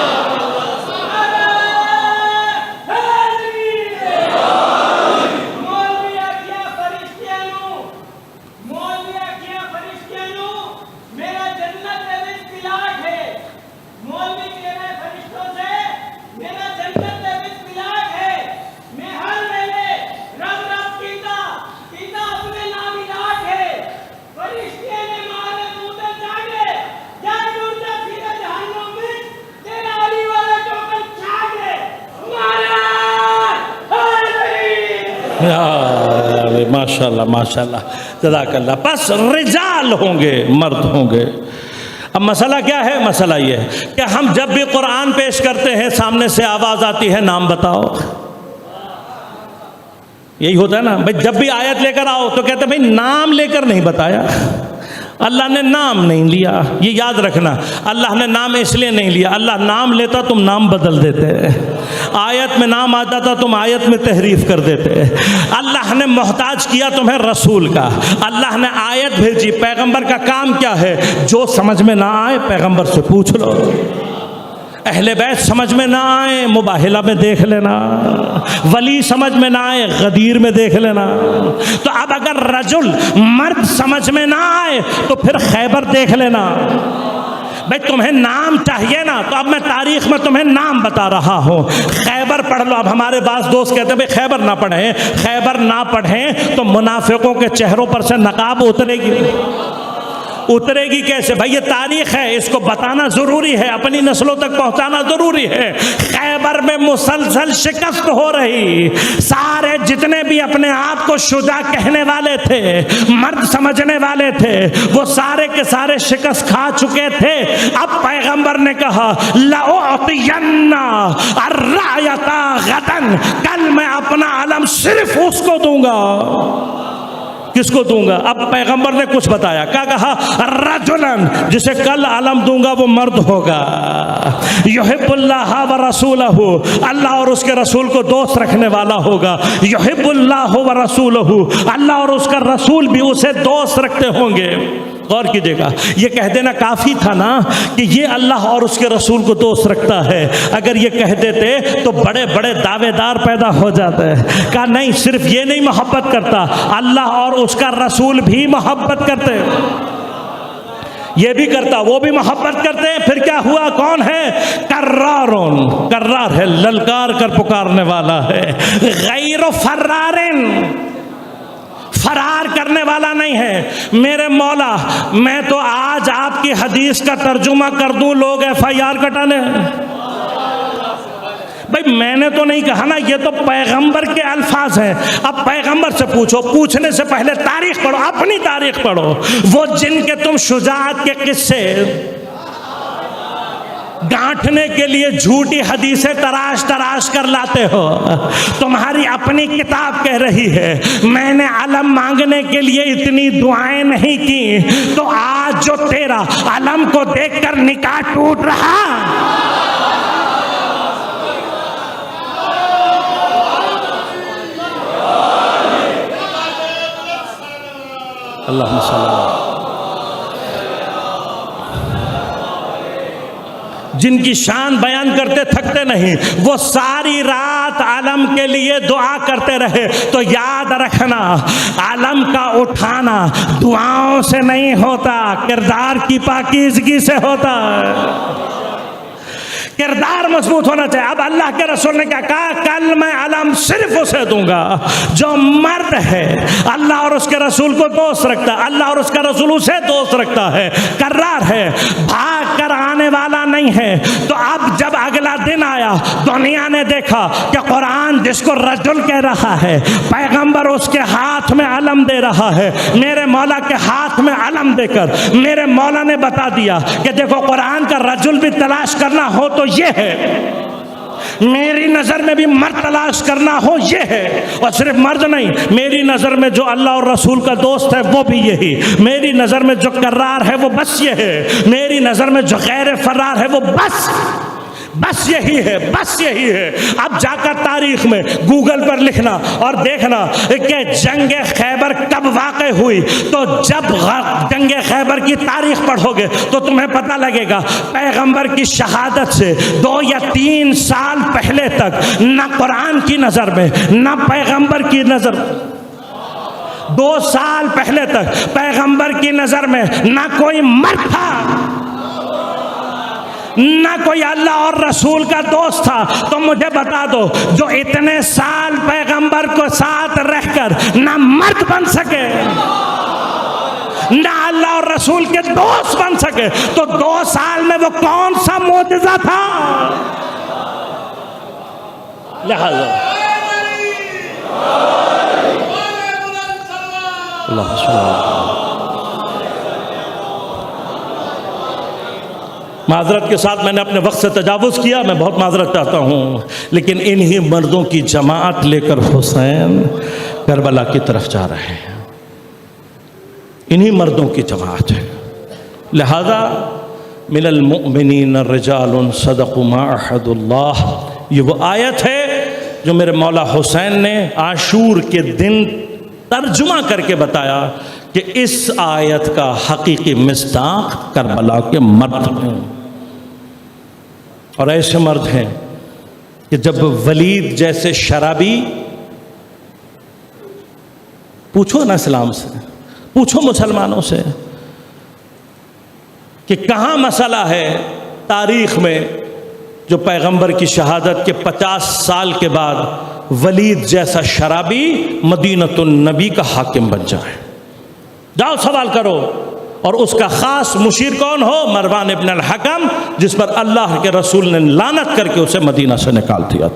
ماشاء اللہ ماشاء اللہ، جزاک اللہ. بس رجال ہوں گے، مرد ہوں گے. اب مسئلہ کیا ہے؟ مسئلہ یہ ہے کہ ہم جب بھی قرآن پیش کرتے ہیں سامنے سے آواز آتی ہے نام بتاؤ. یہی ہوتا ہے نا بھائی، جب بھی آیت لے کر آؤ تو کہتے ہیں بھائی نام لے کر نہیں بتایا، اللہ نے نام نہیں لیا. یہ یاد رکھنا، اللہ نے نام اس لیے نہیں لیا، اللہ نام لیتا تم نام بدل دیتے، آیت میں نام آتا تھا تم آیت میں تحریف کر دیتے. اللہ نے محتاج کیا تمہیں رسول کا، اللہ نے آیت بھیجی. پیغمبر کا کام کیا ہے؟ جو سمجھ میں نہ آئے پیغمبر سے پوچھ لو، اہل بیت سمجھ میں نہ آئے مباہلہ میں دیکھ لینا، ولی سمجھ میں نہ آئے غدیر میں دیکھ لینا. تو اب اگر رجل مرد سمجھ میں نہ آئے تو پھر خیبر دیکھ لینا. بھائی تمہیں نام چاہیے نا، تو اب میں تاریخ میں تمہیں نام بتا رہا ہوں. خیبر پڑھ لو. اب ہمارے بعض دوست کہتے ہیں بھائی خیبر نہ پڑھیں، خیبر نہ پڑھیں تو منافقوں کے چہروں پر سے نقاب اترے گی. اترے گی کیسے؟ بھائی یہ تاریخ ہے، اس کو بتانا ضروری ہے، اپنی نسلوں تک پہنچانا ضروری ہے. خیبر میں مسلسل شکست ہو رہی، سارے جتنے بھی اپنے آپ کو شجاع کہنے والے تھے، مرد سمجھنے والے تھے، وہ سارے کے سارے شکست کھا چکے تھے. اب پیغمبر نے کہا لَأُعْطِيَنَّ الرَّایَةَ غَدًا، کل میں اپنا علم صرف اس کو دوں گا. کس کو دوں گا؟ اب پیغمبر نے کچھ بتایا، کیا کہا؟ رجلن، جسے کل علم دوں گا وہ مرد ہوگا، یحب اللہ و رسولہ، اللہ اور اس کے رسول کو دوست رکھنے والا ہوگا. یحب اللہ و رسولہ، اللہ اور اس کا رسول بھی اسے دوست رکھتے ہوں گے. غور کیجیے گا، یہ کہہ دینا کافی تھا نا کہ یہ اللہ اور اس کے رسول کو دوست رکھتا ہے. اگر یہ کہہ دیتے تو بڑے بڑے دعوے دار پیدا ہو جاتے ہیں. کہا نہیں، صرف یہ نہیں محبت کرتا، اللہ اور اس کا رسول بھی محبت کرتے، یہ بھی کرتا، وہ بھی محبت کرتے ہیں. پھر کیا ہوا؟ کون ہے؟ کرارون، کرار ہے، للکار کر پکارنے والا ہے. غیر فرارن، فرار کرنے والا نہیں ہے. میرے مولا، میں تو آج آپ کی حدیث کا ترجمہ کر دوں، لوگ FIR کٹانے. بھائی میں نے تو نہیں کہا نا، یہ تو پیغمبر کے الفاظ ہیں. اب پیغمبر سے پوچھو، پوچھنے سے پہلے تاریخ پڑھو، اپنی تاریخ پڑھو. وہ جن کے تم شجاعت کے قصے گانٹھنے کے لیے جھوٹی حدیثیں تراش تراش کر لاتے ہو، تمہاری اپنی کتاب کہہ رہی ہے میں نے علم مانگنے کے لیے اتنی دعائیں نہیں کی، تو آج جو تیرا علم کو دیکھ کر نکاح ٹوٹ رہا. اللہم صلی اللہ. جن کی شان بیان کرتے تھکتے نہیں، وہ ساری رات علم کے لیے دعا کرتے رہے. تو یاد رکھنا، علم کا اٹھانا دعاؤں سے نہیں ہوتا، کردار کی پاکیزگی سے ہوتا ہے. کردار مضبوط ہونا چاہیے. اب اللہ کے رسول نے کیا کہا؟ کل میں علم صرف اسے دوں گا جو مرد ہے، اللہ اور اس کے رسول کو دوست رکھتا ہے، اللہ اور اس کا رسول اسے دوست رکھتا ہے، کرار ہے، بھاگ کر آنے والا نہیں ہے. تو اب جب اگلا دن آیا، دنیا نے دیکھا کہ قرآن جس کو رجل کہہ رہا ہے، پیغمبر اس کے ہاتھ میں علم دے رہا ہے. میرے مولا کے ہاتھ میں علم دے کر میرے مولا نے بتا دیا کہ دیکھو قرآن کا رجل بھی تلاش کرنا ہو تو یہ ہے، میری نظر میں بھی مرد تلاش کرنا ہو یہ ہے. اور صرف مرد نہیں، میری نظر میں جو اللہ اور رسول کا دوست ہے وہ بھی یہی، میری نظر میں جو کرار ہے وہ بس یہ ہے، میری نظر میں جو غیر فرار ہے وہ بس یہی ہے، بس یہی ہے. اب جا کر تاریخ میں گوگل پر لکھنا اور دیکھنا کہ جنگ خیبر کب واقع ہوئی. تو جب جنگ خیبر کی تاریخ پڑھو گے تو تمہیں پتہ لگے گا پیغمبر کی شہادت سے 2 یا 3 سال پہلے تک نہ قرآن کی نظر میں نہ پیغمبر کی نظر، 2 سال پہلے تک پیغمبر کی نظر میں نہ کوئی مرد تھا، نہ کوئی اللہ اور رسول کا دوست تھا. تو مجھے بتا دو، جو اتنے سال پیغمبر کو ساتھ رہ کر نہ مرد بن سکے نہ اللہ اور رسول کے دوست بن سکے، تو 2 سال میں وہ کون سا معجزہ تھا؟ لہذا اللہ معذرت کے ساتھ میں نے اپنے وقت سے تجاوز کیا، میں بہت معذرت چاہتا ہوں، لیکن انہی مردوں کی جماعت لے کر حسین کربلا کی طرف جا رہے ہیں، انہی مردوں کی جماعت ہے. لہذا من المؤمنین رجال صدقوا ما عاہدوا اللہ، یہ وہ آیت ہے جو میرے مولا حسین نے عاشور کے دن ترجمہ کر کے بتایا کہ اس آیت کا حقیقی مصداق کربلا کے مرد ہیں. اور ایسے مرد ہیں کہ جب ولید جیسے شرابی، پوچھو نا اسلام سے، پوچھو مسلمانوں سے کہ کہاں مسئلہ ہے تاریخ میں جو پیغمبر کی شہادت کے 50 سال کے بعد ولید جیسا شرابی مدینۃ النبی کا حاکم بن جائے. جاؤ سوال کرو. اور اس کا خاص مشیر کون ہو؟ مروان ابن الحکم، جس پر اللہ کے رسول نے لعنت کر کے اسے مدینہ سے نکال دیا.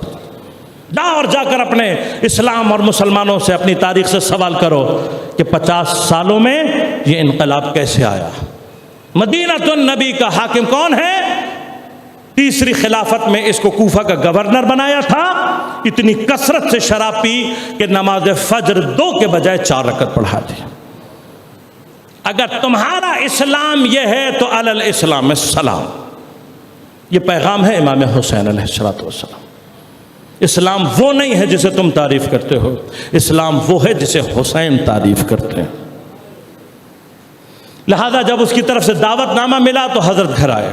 جاؤ اور جا کر اپنے اسلام اور مسلمانوں سے اپنی تاریخ سے سوال کرو کہ 50 سالوں میں یہ انقلاب کیسے آیا. مدینۃ النبی کا حاکم کون ہے؟ تیسری خلافت میں اس کو کوفہ کا گورنر بنایا تھا. اتنی کثرت سے شراب پی کہ نماز فجر 2 کے بجائے 4 رکعت پڑھا دی. اگر تمہارا اسلام یہ ہے تو علی الاسلام السلام. یہ پیغام ہے امام حسین علیہ السلام. اسلام وہ نہیں ہے جسے تم تعریف کرتے ہو، اسلام وہ ہے جسے حسین تعریف کرتے ہیں. لہذا جب اس کی طرف سے دعوت نامہ ملا تو حضرت گھر آئے.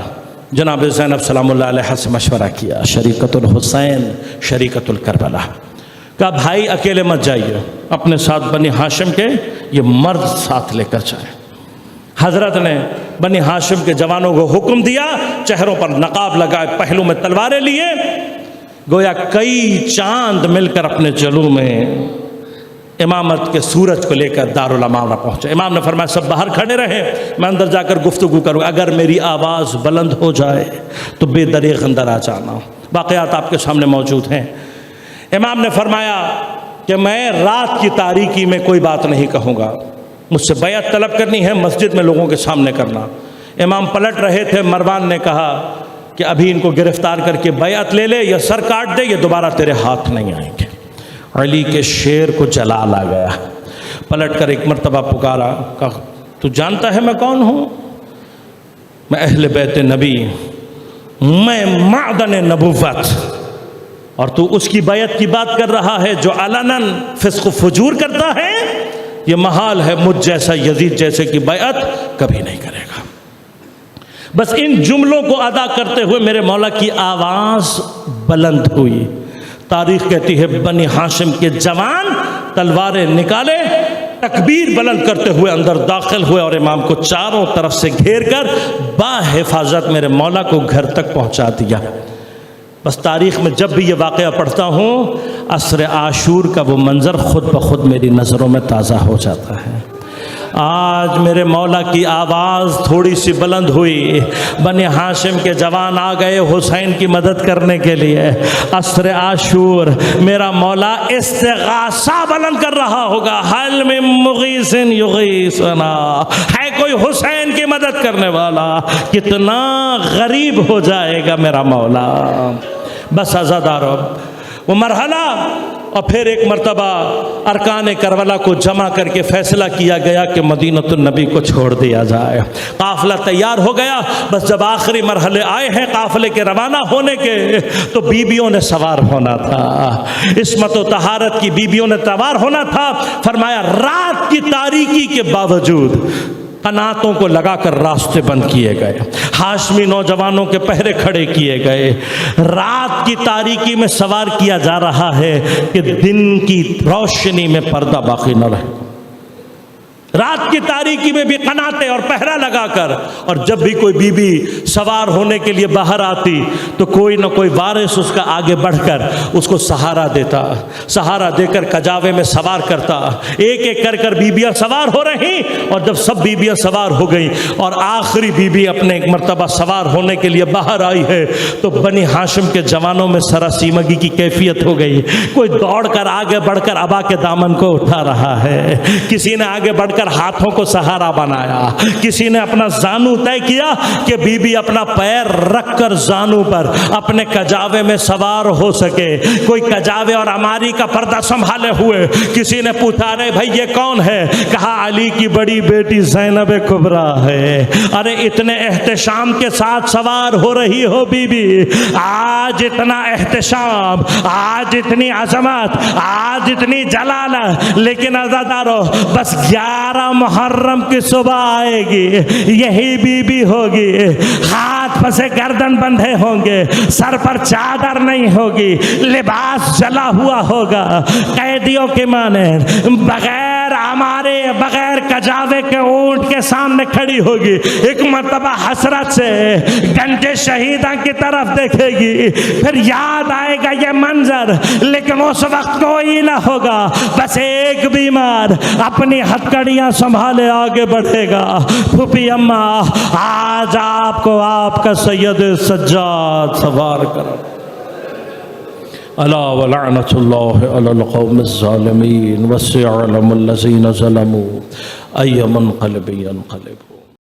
جناب زینب سلام اللہ علیہ سے مشورہ کیا، شریکت الحسین شریکت الکربلا. کہا بھائی اکیلے مت جائیے، اپنے ساتھ بنی ہاشم کے یہ مرد ساتھ لے کر جائیں. حضرت نے بنی ہاشم کے جوانوں کو حکم دیا، چہروں پر نقاب لگائے، پہلو میں تلواریں لیے، گویا کئی چاند مل کر اپنے جلو میں امامت کے سورج کو لے کر دارالامامہ پہنچے. امام نے فرمایا سب باہر کھڑے رہے، میں اندر جا کر گفتگو کروں، اگر میری آواز بلند ہو جائے تو بے دریغ اندر آ جانا. واقعات آپ کے سامنے موجود ہیں. امام نے فرمایا کہ میں رات کی تاریکی میں کوئی بات نہیں کہوں گا، مجھ سے بیعت طلب کرنی ہے، مسجد میں لوگوں کے سامنے کرنا. امام پلٹ رہے تھے، مروان نے کہا کہ ابھی ان کو گرفتار کر کے بیعت لے لے یا سر کاٹ دے، یہ دوبارہ تیرے ہاتھ نہیں آئیں گے. علی کے شیر کو جلال آ گیا، پلٹ کر ایک مرتبہ پکارا، کہا تو جانتا ہے میں کون ہوں؟ میں اہل بیت نبی، میں معدن نبوت، اور تو اس کی بیعت کی بات کر رہا ہے جو علناً فسق و فجور کرتا ہے. یہ محال ہے مجھ جیسا یزید جیسے کی بیعت کبھی نہیں کرے گا. بس ان جملوں کو ادا کرتے ہوئے میرے مولا کی آواز بلند ہوئی. تاریخ کہتی ہے بنی ہاشم کے جوان تلواریں نکالے، تکبیر بلند کرتے ہوئے اندر داخل ہوئے اور امام کو چاروں طرف سے گھیر کر با حفاظت میرے مولا کو گھر تک پہنچا دیا. بس تاریخ میں جب بھی یہ واقعہ پڑھتا ہوں عصر عاشور کا وہ منظر خود بخود میری نظروں میں تازہ ہو جاتا ہے۔ آج میرے مولا کی آواز تھوڑی سی بلند ہوئی، بنی ہاشم کے جوان آ گئے حسین کی مدد کرنے کے لیے۔ عصر عاشور میرا مولا استغاثہ بلند کر رہا ہوگا، حل من مغیث یغیثنا، ہے کوئی حسین کی مدد کرنے والا؟ کتنا غریب ہو جائے گا میرا مولا۔ بس عزادارو وہ مرحلہ، اور پھر ایک مرتبہ ارکان کربلا کو جمع کر کے فیصلہ کیا گیا کہ مدینۃ النبی کو چھوڑ دیا جائے۔ قافلہ تیار ہو گیا، بس جب آخری مرحلے آئے ہیں قافلے کے روانہ ہونے کے تو بیویوں نے سوار ہونا تھا، عصمت و طہارت کی بیویوں نے سوار ہونا تھا۔ فرمایا رات کی تاریکی کے باوجود قناتوں کو لگا کر راستے بند کیے گئے، ہاشمی نوجوانوں کے پہرے کھڑے کیے گئے، رات کی تاریکی میں سوار کیا جا رہا ہے کہ دن کی روشنی میں پردہ باقی نہ رہے۔ رات کی تاریکی میں بھی قناتیں اور پہرا لگا کر، اور جب بھی کوئی بی بی سوار ہونے کے لیے باہر آتی تو کوئی نہ کوئی وارث اس کا آگے بڑھ کر اس کو سہارا دیتا، سہارا دے کر کجاوے میں سوار کرتا۔ ایک ایک کر کر بیبیاں سوار ہو رہی، اور جب سب بیبیاں سوار ہو گئیں اور آخری بیبی اپنے ایک مرتبہ سوار ہونے کے لیے باہر آئی ہے تو بنی ہاشم کے جوانوں میں سراسیمگی کی کیفیت ہو گئی۔ کوئی دوڑ کر آگے بڑھ کر ابا کے دامن کو اٹھا رہا ہے، کسی نے آگے بڑھ کر ہاتھوں کو سہارا بنایا، کسی نے اپنا زانو طے کیا کہ بی بی اپنا پیر رکھ کر زانو پر اپنے کجاوے میں سوار ہو سکے۔ کوئی کجاوے اور اماری کا پردہ سنبھالے ہوئے، کسی نے پوچھا ارے بھائی یہ کون ہے؟ کہا علی کی بڑی بیٹی زینب کبریٰ ہے۔ ارے اتنے احتشام کے ساتھ سوار ہو رہی ہو بی بی، آج اتنا احتشام، آج اتنی عظمت، آج اتنی جلالت، لیکن عزادارو بس 11 محرم کی صبح آئے گی، یہی بی بی ہوگی، ہاتھ پسے گردن بندھے ہوں گے، سر پر چادر نہیں ہوگی، لباس جلا ہوا ہوگا، قیدیوں کے مانند بغیر ہمارے بغیر کجاوے کے اونٹ کے سامنے کھڑی ہوگی، ایک مرتبہ حسرت سے گنج شہیداں کی طرف دیکھے گی، پھر یاد آئے گا یہ منظر، لیکن اس وقت کوئی نہ ہوگا، بس ایک بیمار اپنی ہتھکڑیاں سنبھالے آگے بڑھے گا۔ پھوپھی اماں آج آپ کو آپ کا سید سجاد سوار کرو۔ الا ولعنۃ اللہ علی القوم الظالمین وسيعلم الذین ظلموا ای منقلب ینقلبون۔